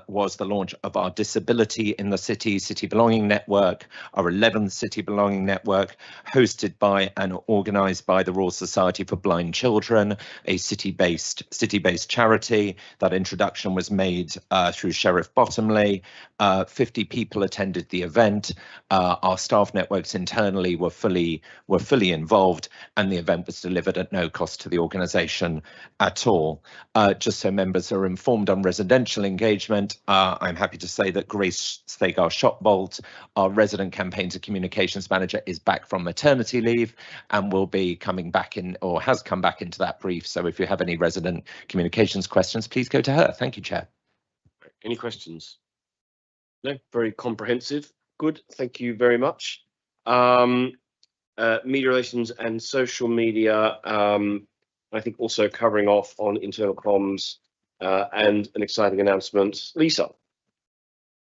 was the launch of our Disability in the City Belonging Network, our 11th City Belonging Network, hosted by and organised by the Royal Society for Blind Children, a city-based charity. That introduction was made through Sheriff Bottomley. 50 people attended the event. Our staff networks internally were fully involved, and the event was delivered at no cost to the organisation at all. Just so members are informed on residential engagement, I'm happy to say that Grace Stagar-Shotbolt, our resident campaigns and communications manager, is back from maternity leave and will be coming back in, or has come back into that brief. So if you have any resident communications questions, please go to her. Thank you, Chair. Any questions? No, very comprehensive. Good, thank you very much. Media relations and social media, I think also covering off on internal comms and an exciting announcement. Lisa.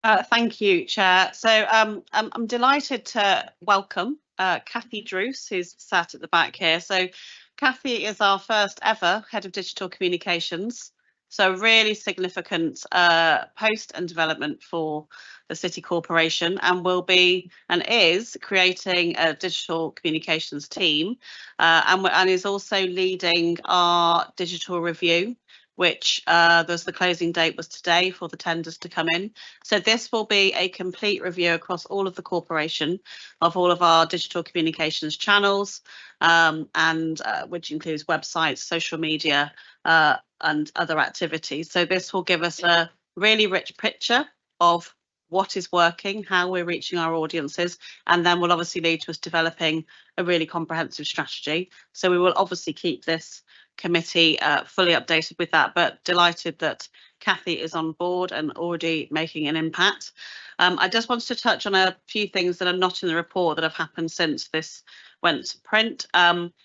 Thank you, Chair. So I'm delighted to welcome Kathy Druce, who's sat at the back here. So Kathy is our first ever Head of Digital Communications. So really significant post and development for the City Corporation, and will be and is creating a digital communications team, and is also leading our digital review, which the closing date was today for the tenders to come in. So this will be a complete review across all of the corporation of all of our digital communications channels, and which includes websites, social media, and other activities. So this will give us a really rich picture of what is working, how we're reaching our audiences, and then will obviously lead to us developing a really comprehensive strategy. So we will obviously keep this committee fully updated with that, but delighted that Kathy is on board and already making an impact. I just wanted to touch on a few things that are not in the report that have happened since this went to print.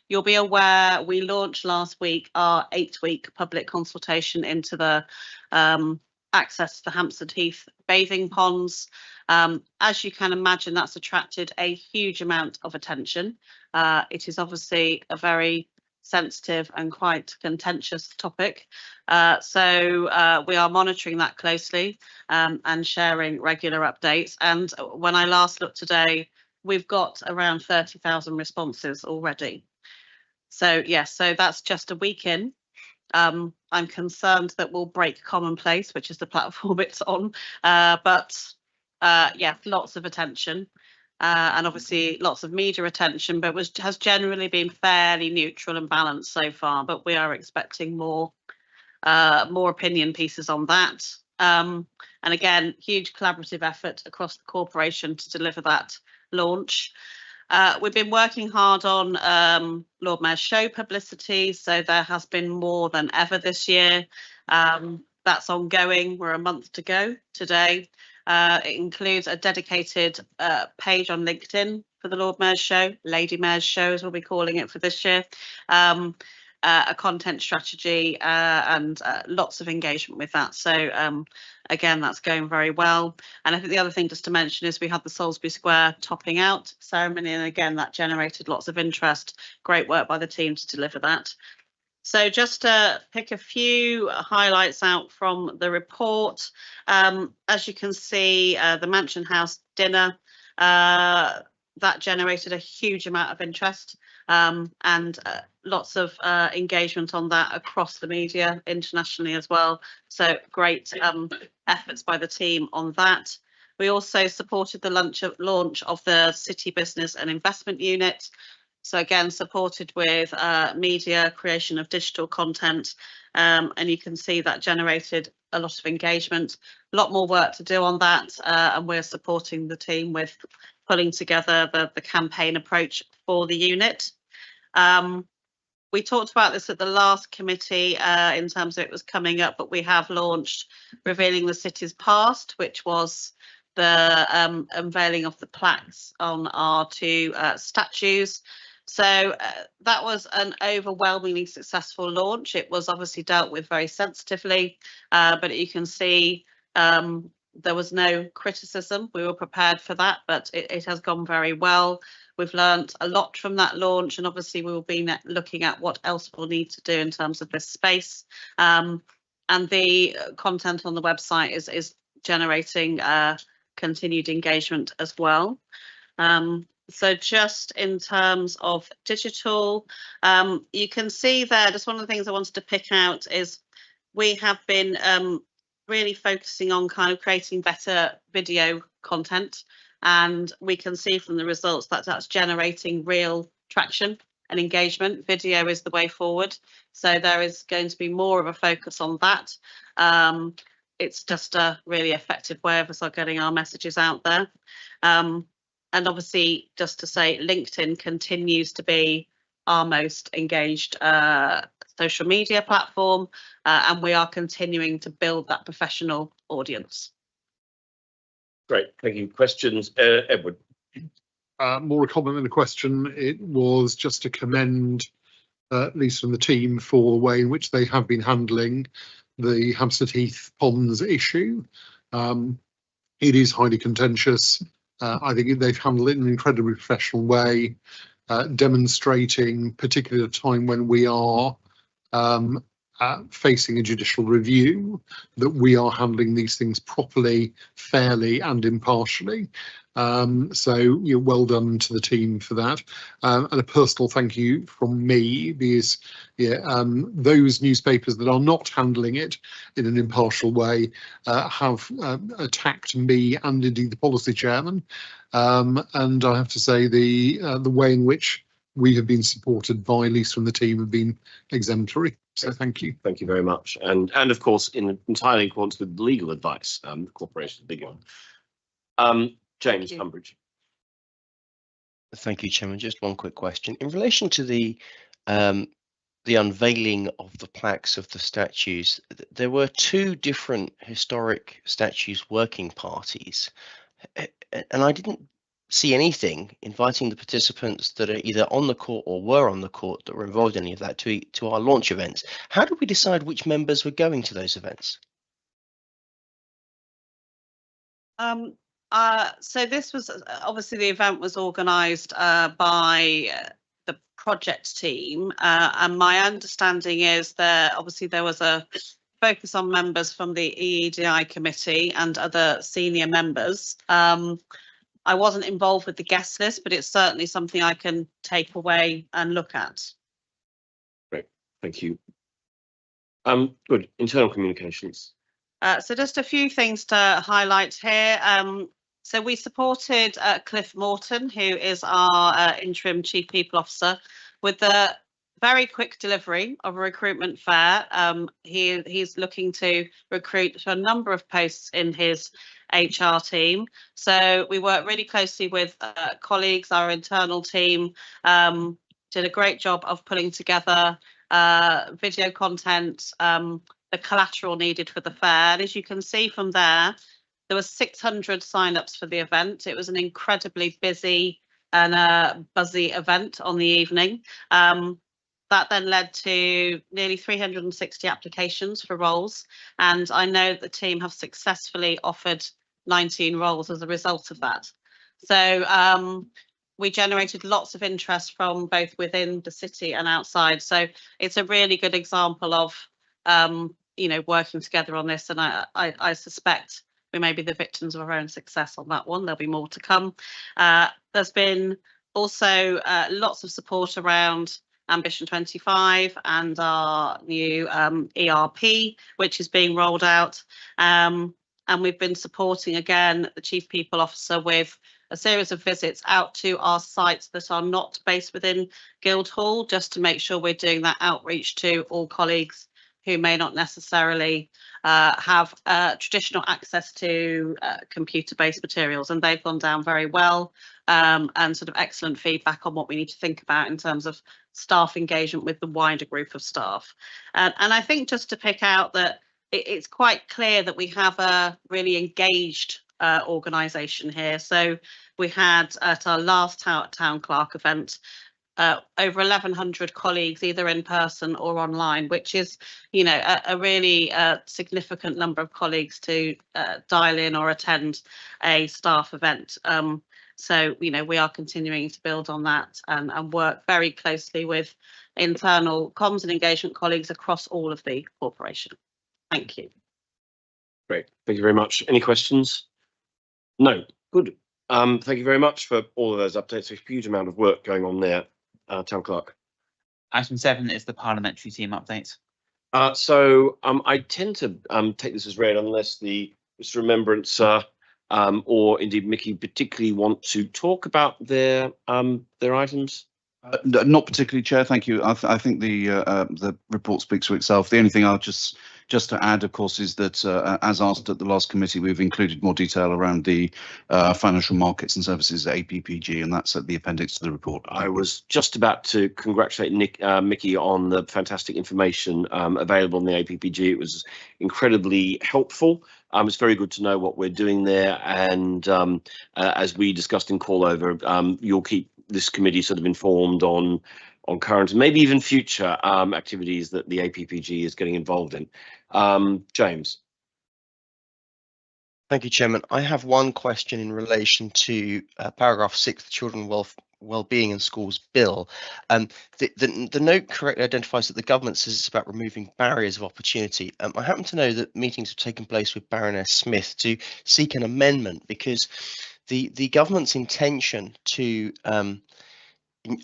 You'll be aware we launched last week our 8-week public consultation into the access to the Hampstead Heath bathing ponds. As you can imagine, that's attracted a huge amount of attention. It is obviously a very sensitive and quite contentious topic. So we are monitoring that closely and sharing regular updates. And when I last looked today, we've got around 30,000 responses already. So yes, so that's just a week in. I'm concerned that we'll break commonplace, which is the platform it's on. Yeah, lots of attention. And obviously lots of media attention, but has generally been fairly neutral and balanced so far. But we are expecting more opinion pieces on that. And again, huge collaborative effort across the corporation to deliver that launch. We've been working hard on Lord Mayor's show publicity, so there has been more than ever this year. That's ongoing. We're a month to go today. It includes a dedicated page on LinkedIn for the Lord Mayor's show, Lady Mayor's show as we'll be calling it for this year, a content strategy and lots of engagement with that. So again, that's going very well. And I think the other thing just to mention is we had the Salisbury Square topping out ceremony, and again, that generated lots of interest. Great work by the team to deliver that. So just to pick a few highlights out from the report, as you can see, the Mansion House dinner, that generated a huge amount of interest and lots of engagement on that across the media internationally as well. So great efforts by the team on that. We also supported the launch of the City Business and Investment Unit. So again, supported with media, creation of digital content, and you can see that generated a lot of engagement. A lot more work to do on that, and we're supporting the team with pulling together the campaign approach for the unit. We talked about this at the last committee in terms of it was coming up, but we have launched Revealing the City's Past, which was the unveiling of the plaques on our two statues. So that was an overwhelmingly successful launch. It was obviously dealt with very sensitively, but you can see there was no criticism. We were prepared for that, but it has gone very well. We've learned a lot from that launch, and obviously we will be looking at what else we'll need to do in terms of this space. And the content on the website is generating continued engagement as well. So just in terms of digital, you can see there, just one of the things I wanted to pick out is we have been really focusing on kind of creating better video content, and we can see from the results that that's generating real traction and engagement. Video is the way forward, so there is going to be more of a focus on that. It's just a really effective way of us getting our messages out there. And obviously, just to say, LinkedIn continues to be our most engaged social media platform, and we are continuing to build that professional audience. Great, thank you. Questions, Edward? More a comment than a question. It was just to commend Lisa and the team for the way in which they have been handling the Hampstead Heath ponds issue. It is highly contentious. I think they've handled it in an incredibly professional way, demonstrating, particularly at a time when we are facing a judicial review, that we are handling these things properly, fairly and impartially. So well done to the team for that. And a personal thank you from me, because those newspapers that are not handling it in an impartial way have attacked me and indeed the policy chairman. And I have to say the way in which we have been supported by Lisa and the team have been exemplary. So thank you. Thank you very much. And of course, entirely in accordance with legal advice, the corporation is a big one. James Tunbridge. Thank you, Chairman. Just one quick question. In relation to the the unveiling of the plaques of the statues, there were two different historic statues working parties, and I didn't see anything inviting the participants that are either on the court or were on the court that were involved in any of that to our launch events. How did we decide which members were going to those events? So this was obviously the event was organised by the project team, and my understanding is that obviously there was a focus on members from the EEDI committee and other senior members. I wasn't involved with the guest list, but it's certainly something I can take away and look at. Great, thank you. Good, internal communications. So just a few things to highlight here. So we supported Cliff Morton, who is our interim Chief People Officer, with the very quick delivery of a recruitment fair. He's looking to recruit for a number of posts in his HR team. So we work really closely with colleagues, our internal team, did a great job of putting together video content, the collateral needed for the fair. And as you can see from there were 600 sign-ups for the event. It was an incredibly busy and buzzy event on the evening. That then led to nearly 360 applications for roles. And I know that the team have successfully offered 19 roles as a result of that. So we generated lots of interest from both within the city and outside. So it's a really good example of working together on this, and I suspect we may be the victims of our own success on that one. There'll be more to come. There's been also lots of support around Ambition 25 and our new ERP, which is being rolled out. And we've been supporting, again, the Chief People Officer with a series of visits out to our sites that are not based within Guildhall, just to make sure we're doing that outreach to all colleagues who may not necessarily have traditional access to computer-based materials, and they've gone down very well, and sort of excellent feedback on what we need to think about in terms of staff engagement with the wider group of staff. And I think just to pick out that it's quite clear that we have a really engaged organisation here. So we had at our last town clerk event over 1,100 colleagues, either in person or online, which is, a really significant number of colleagues to dial in or attend a staff event. So, we are continuing to build on that and work very closely with internal comms and engagement colleagues across all of the corporation. Thank you. Great, thank you very much. Any questions? No, good. Thank you very much for all of those updates. A huge amount of work going on there, Town Clerk. Item 7 is the parliamentary team update. So I tend to take this as read unless the Mr. Remembrancer or indeed Mickey particularly want to talk about their items. Not particularly, Chair. Thank you. I think the report speaks for itself. The only thing I'll just to add, of course, is that as asked at the last committee, we've included more detail around the financial markets and services at APPG, and that's at the appendix to the report. I was just about to congratulate Mickey on the fantastic information available on the APPG. It was incredibly helpful. It's very good to know what we're doing there, and as we discussed in call over, you'll keep this committee sort of informed on current and maybe even future activities that the APPG is getting involved in. James. Thank you, Chairman. I have one question in relation to paragraph 6, the Children Wellbeing in Schools Bill. The note correctly identifies that the government says it's about removing barriers of opportunity. I happen to know that meetings have taken place with Baroness Smith to seek an amendment, because the government's intention to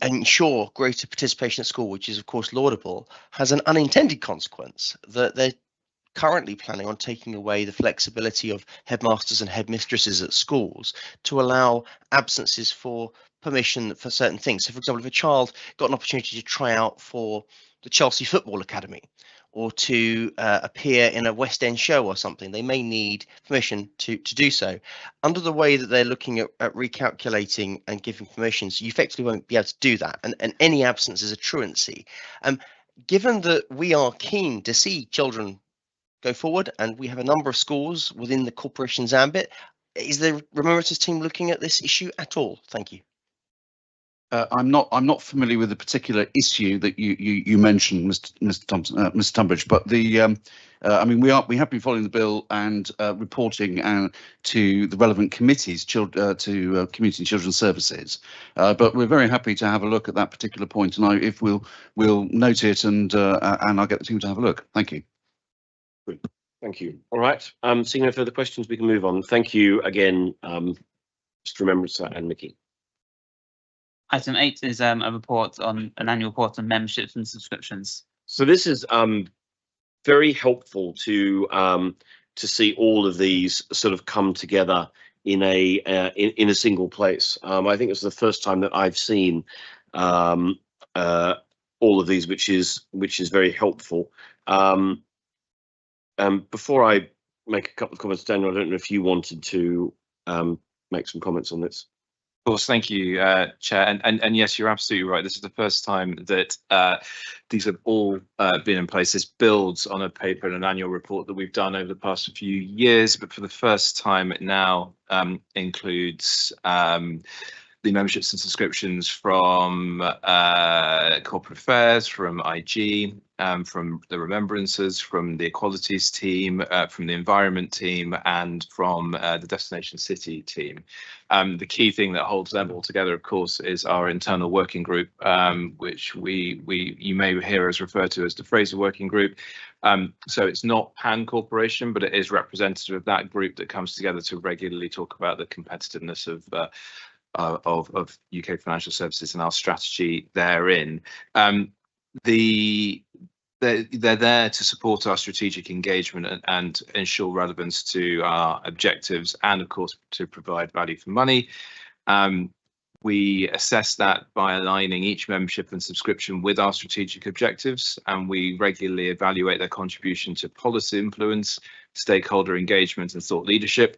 ensure greater participation at school, which is of course laudable, has an unintended consequence that they're currently planning on taking away the flexibility of headmasters and headmistresses at schools to allow absences for permission for certain things. So, for example, if a child got an opportunity to try out for the Chelsea Football Academy or to appear in a West End show or something, they may need permission to do so. Under the way that they're looking at recalculating and giving permissions, you effectively won't be able to do that, and any absence is a truancy. given that we are keen to see children go forward, and we have a number of schools within the corporation's ambit, is the Remembrance team looking at this issue at all? Thank you. I'm not familiar with the particular issue that you mentioned, Mr. Thompson, Mr. Tunbridge, but I mean, we have been following the bill and reporting to the relevant committees, to Community and Children's Services. But we're very happy to have a look at that particular point, and if we'll note it, and I'll get the team to have a look. Thank you. Good. Thank you. All right. Seeing no further questions, we can move on. Thank you again, Mr. Remembrance and Mickey. Item 8 is a report on an annual report on memberships and subscriptions. So this is very helpful to see all of these sort of come together in a single place. I think it's the first time that I've seen all of these, which is very helpful. Before I make a couple of comments, Daniel, I don't know if you wanted to make some comments on this. Of course, thank you, Chair. And yes, you're absolutely right. This is the first time that these have all been in place. This builds on a paper and an annual report that we've done over the past few years, but for the first time it now includes the memberships and subscriptions from corporate affairs, from IG, from the remembrances, from the equalities team, from the environment team, and from the destination city team. The key thing that holds them all together, of course, is our internal working group, which you may hear us refer to as the Fraser Working Group. So it's not Pan Corporation, but it is representative of that group that comes together to regularly talk about the competitiveness of UK financial services and our strategy therein. They're there to support our strategic engagement and ensure relevance to our objectives, and of course to provide value for money. We assess that by aligning each membership and subscription with our strategic objectives, and we regularly evaluate their contribution to policy influence, stakeholder engagement and thought leadership.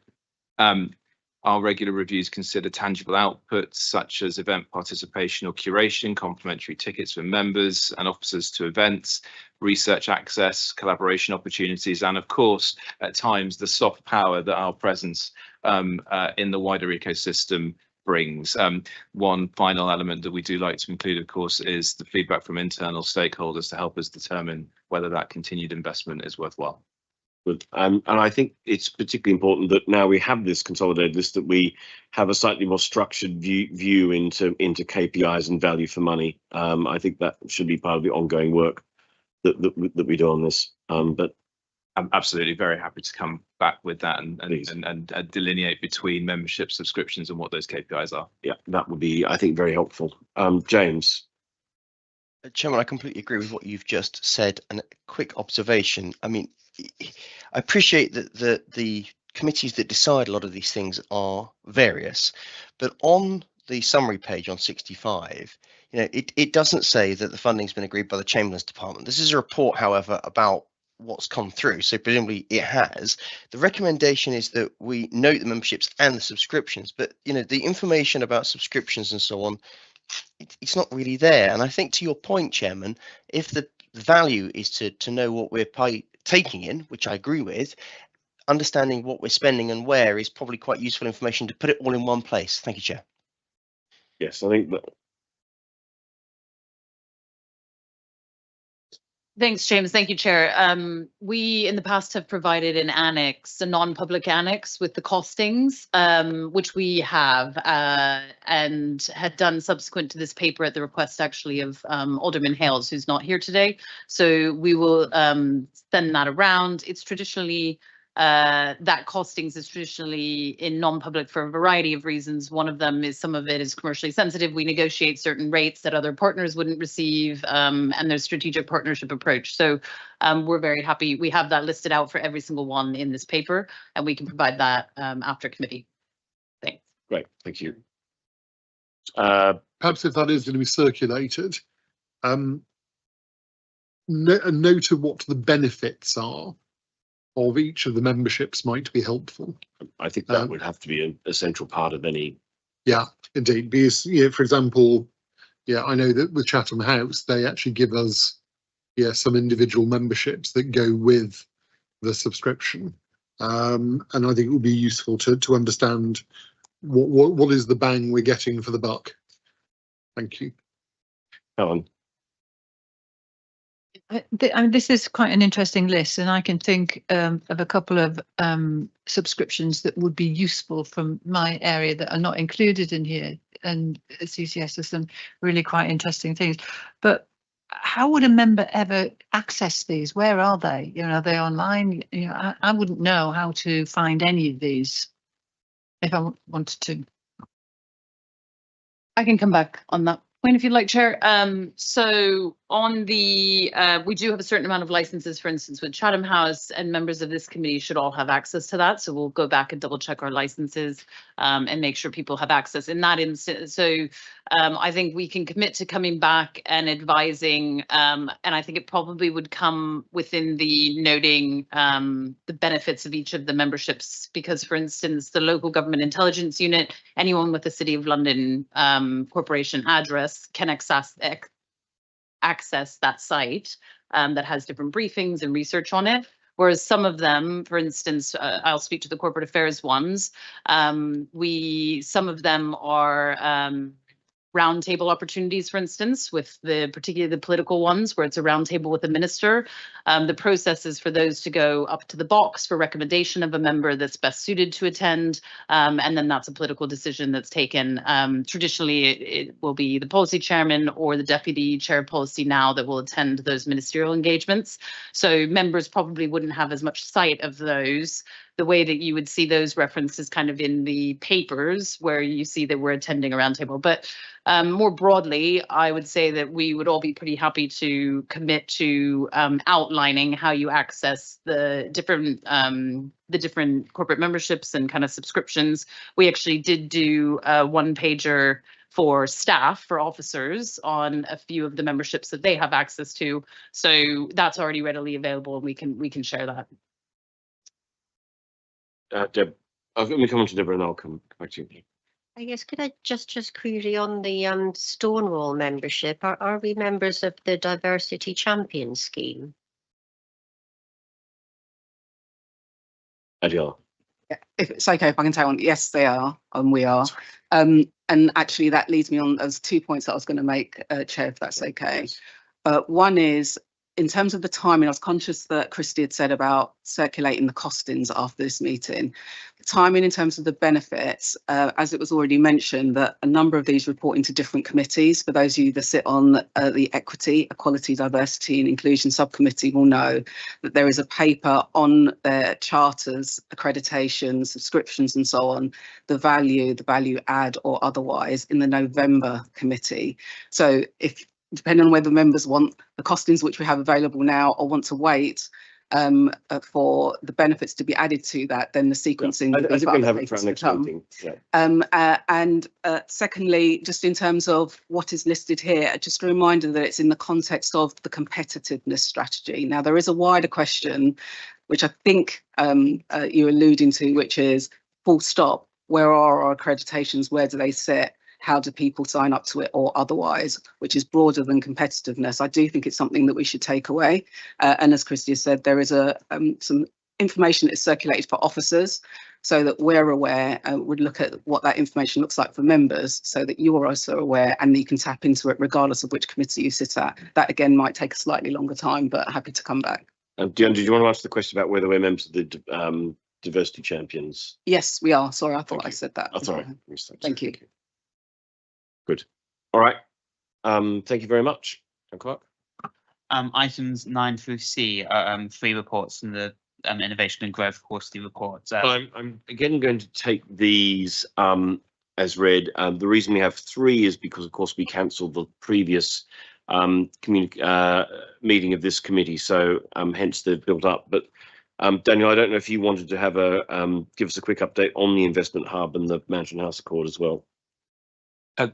Our regular reviews consider tangible outputs such as event participation or curation, complimentary tickets for members and officers to events, research access, collaboration opportunities, and of course, at times, the soft power that our presence in the wider ecosystem brings. One final element that we do like to include, of course, is the feedback from internal stakeholders to help us determine whether that continued investment is worthwhile. Good. And I think it's particularly important that now we have this consolidated list, that we have a slightly more structured view into KPIs and value for money. I think that should be part of the ongoing work that we do on this. But I'm absolutely very happy to come back with that and delineate between membership subscriptions and what those KPIs are. Yeah, that would be, I think, very helpful. James. Chairman, I completely agree with what you've just said. And a quick observation. I mean, I appreciate that the committees that decide a lot of these things are various, but on the summary page on 65, it doesn't say that the funding's been agreed by the Chamberlain's Department. This is a report, however, about what's come through, so presumably it has. The recommendation is that we note the memberships and the subscriptions, but the information about subscriptions and so on, it's not really there. And I think, to your point, Chairman, if the value is to know what we're taking in, which I agree with, understanding what we're spending and where is probably quite useful information to put it all in one place. Thank you, Chair. Yes, I think that. Thanks, James. Thank you, Chair. We in the past have provided an annex, a non-public annex with the costings, which we have and had done subsequent to this paper at the request actually of Alderman Hales, who's not here today. So we will send that around. It's traditionally that costings is traditionally in non-public for a variety of reasons. One of them is some of it is commercially sensitive. We negotiate certain rates that other partners wouldn't receive, and there's strategic partnership approach. So we're very happy. We have that listed out for every single one in this paper, and we can provide that after committee. Thanks. Great, thank you. Perhaps if that is going to be circulated, a note of what the benefits are of each of the memberships might be helpful. I think that would have to be a central part of any. Yeah, indeed. Because, for example, I know that with Chatham House, they actually give us, some individual memberships that go with the subscription. And I think it would be useful to understand what is the bang we're getting for the buck. Thank you. Helen. I mean, this is quite an interesting list, and I can think of a couple of subscriptions that would be useful from my area that are not included in here. And CCS has some really quite interesting things. But how would a member ever access these? Where are they? Are they online? I wouldn't know how to find any of these if I wanted to. I can come back on that point if you'd like, Chair. So on the, we do have a certain amount of licenses, for instance, with Chatham House, and members of this committee should all have access to that. So we'll go back and double check our licenses and make sure people have access in that instance. So I think we can commit to coming back and advising, and I think it probably would come within the noting the benefits of each of the memberships, because, for instance, the local government intelligence unit, anyone with the City of London corporation address can access that site that has different briefings and research on it. Whereas some of them, for instance, I'll speak to the corporate affairs ones, some of them are roundtable opportunities, for instance, with particularly the political ones where it's a roundtable with the minister. The process is for those to go up to the box for recommendation of a member that's best suited to attend, and then that's a political decision that's taken. Traditionally, it will be the policy chairman or the deputy chair of policy now that will attend those ministerial engagements. So members probably wouldn't have as much sight of those. The way that you would see those references kind of in the papers where you see that we're attending a roundtable. But more broadly, I would say that we would all be pretty happy to commit to outlining how you access the different corporate memberships and kind of subscriptions. We actually did do a one-pager for staff, for officers, on a few of the memberships that they have access to. So that's already readily available, and we can share that. Deb, let me come on to Deborah and I'll come back to you. I guess, could I just query on the Stonewall membership? Are we members of the Diversity Champion scheme? Adela. Yeah, if it's okay, if I can tell on, yes, they are, and we are. And actually, that leads me on as 2 points that I was going to make, Chair, if that's okay. One is, in terms of the timing, I was conscious that Christy had said about circulating the costings after this meeting. The timing in terms of the benefits, as it was already mentioned, that a number of these report into different committees. For those of you that sit on the Equity, Equality, Diversity and Inclusion Subcommittee will know that there is a paper on their charters, accreditations, subscriptions and so on, the value add or otherwise in the November committee. So if depending on whether members want the costings which we have available now or want to wait for the benefits to be added to that, then the sequencing will be for other papers to come. And secondly, just in terms of what is listed here, just a reminder that it's in the context of the competitiveness strategy. Now, there is a wider question, which I think you're alluding to, which is full stop. Where are our accreditations? Where do they sit? How do people sign up to it or otherwise, which is broader than competitiveness. I do think it's something that we should take away. And as Christy has said, there is some information that is circulated for officers so that we're aware, would look at what that information looks like for members so that you are also aware and you can tap into it regardless of which committee you sit at. That again might take a slightly longer time, but happy to come back. Dion, did you want to answer the question about whether we're members of the Diversity Champions? Yes, we are. Sorry, I thought I said that. Oh, sorry. Thank you. Good. All right. Thank you very much. Clark. Items 9 through C are 3 reports from the Innovation and Growth Quarterly Report. I'm again going to take these as read. The reason we have 3 is because, of course, we cancelled the previous meeting of this committee, so hence they've built up. But Daniel, I don't know if you wanted to have give us a quick update on the Investment Hub and the Mansion House Accord as well.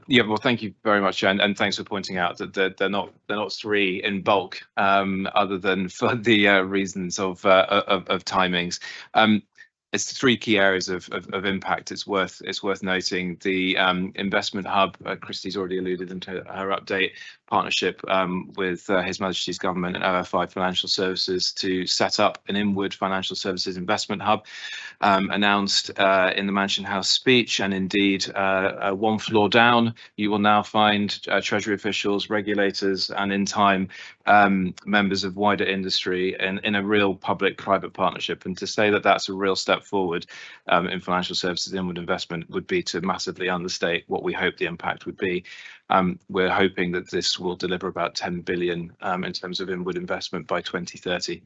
Yeah, well, thank you very much, and thanks for pointing out that they're not 3 in bulk, other than for the reasons of timings. It's 3 key areas of impact. It's worth noting the investment hub. Christy's already alluded to her update. partnership with His Majesty's Government and OFI Financial Services to set up an inward financial services investment hub, announced in the Mansion House speech, and indeed one floor down you will now find Treasury officials, regulators, and in time members of wider industry in a real public-private partnership. And to say that that's a real step forward in financial services inward investment would be to massively understate what we hope the impact would be. We're hoping that this will deliver about 10 billion in terms of inward investment by 2030.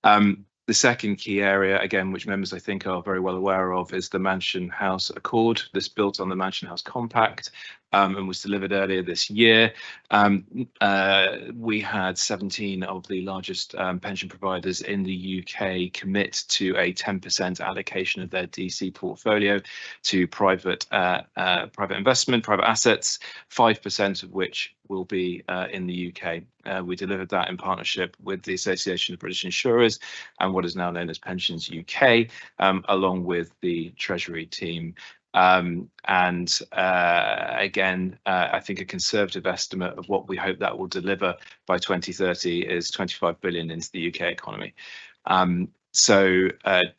The second key area, again, which members I think are very well aware of, is the Mansion House Accord. This built on the Mansion House Compact and was delivered earlier this year. We had 17 of the largest pension providers in the UK commit to a 10% allocation of their DC portfolio to private investment, private assets, 5% of which will be in the UK. We delivered that in partnership with the Association of British Insurers and what is now known as Pensions UK, along with the Treasury team. Again, I think a conservative estimate of what we hope that will deliver by 2030 is 25 billion into the UK economy. So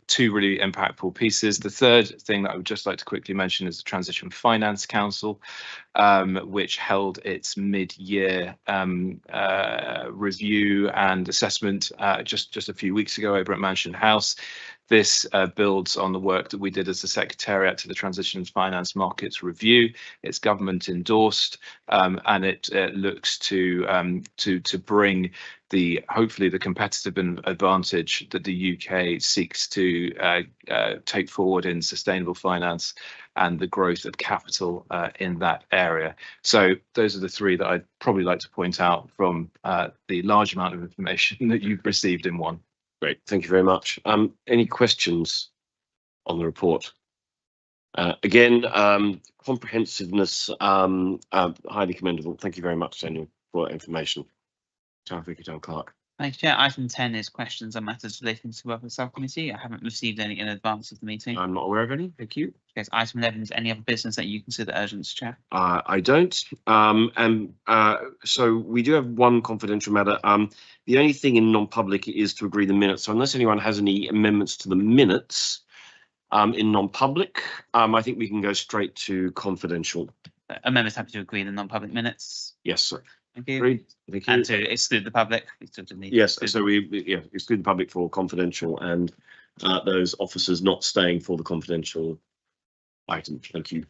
two really impactful pieces. The third thing that I would just like to quickly mention is the Transition Finance Council, which held its mid-year review and assessment just a few weeks ago over at Mansion House. This builds on the work that we did as the Secretariat to the Transition Finance Markets Review. It's government endorsed, and it looks to bring hopefully the competitive advantage that the UK seeks to take forward in sustainable finance and the growth of capital in that area. So those are the three that I'd probably like to point out from the large amount of information that you've received in one. Great, thank you very much. Any questions on the report? Again, comprehensiveness, highly commendable. Thank you very much, Daniel, for that information. Thank you, Town Clerk. Thanks, Chair. Item 10 is questions on matters relating to work of the subcommittee. I haven't received any in advance of the meeting. I'm not aware of any. Thank you. Yes, item 11 is any other business that you consider urgent, Chair? I don't. So we do have one confidential matter. The only thing in non-public is to agree the minutes. So unless anyone has any amendments to the minutes in non-public, I think we can go straight to confidential. Amendments happy to agree the non-public minutes? Yes, sir. Thank you. Agreed. Thank you. And to exclude the public? We still need yes, so we exclude the public for confidential and those officers not staying for the confidential item. Thank you.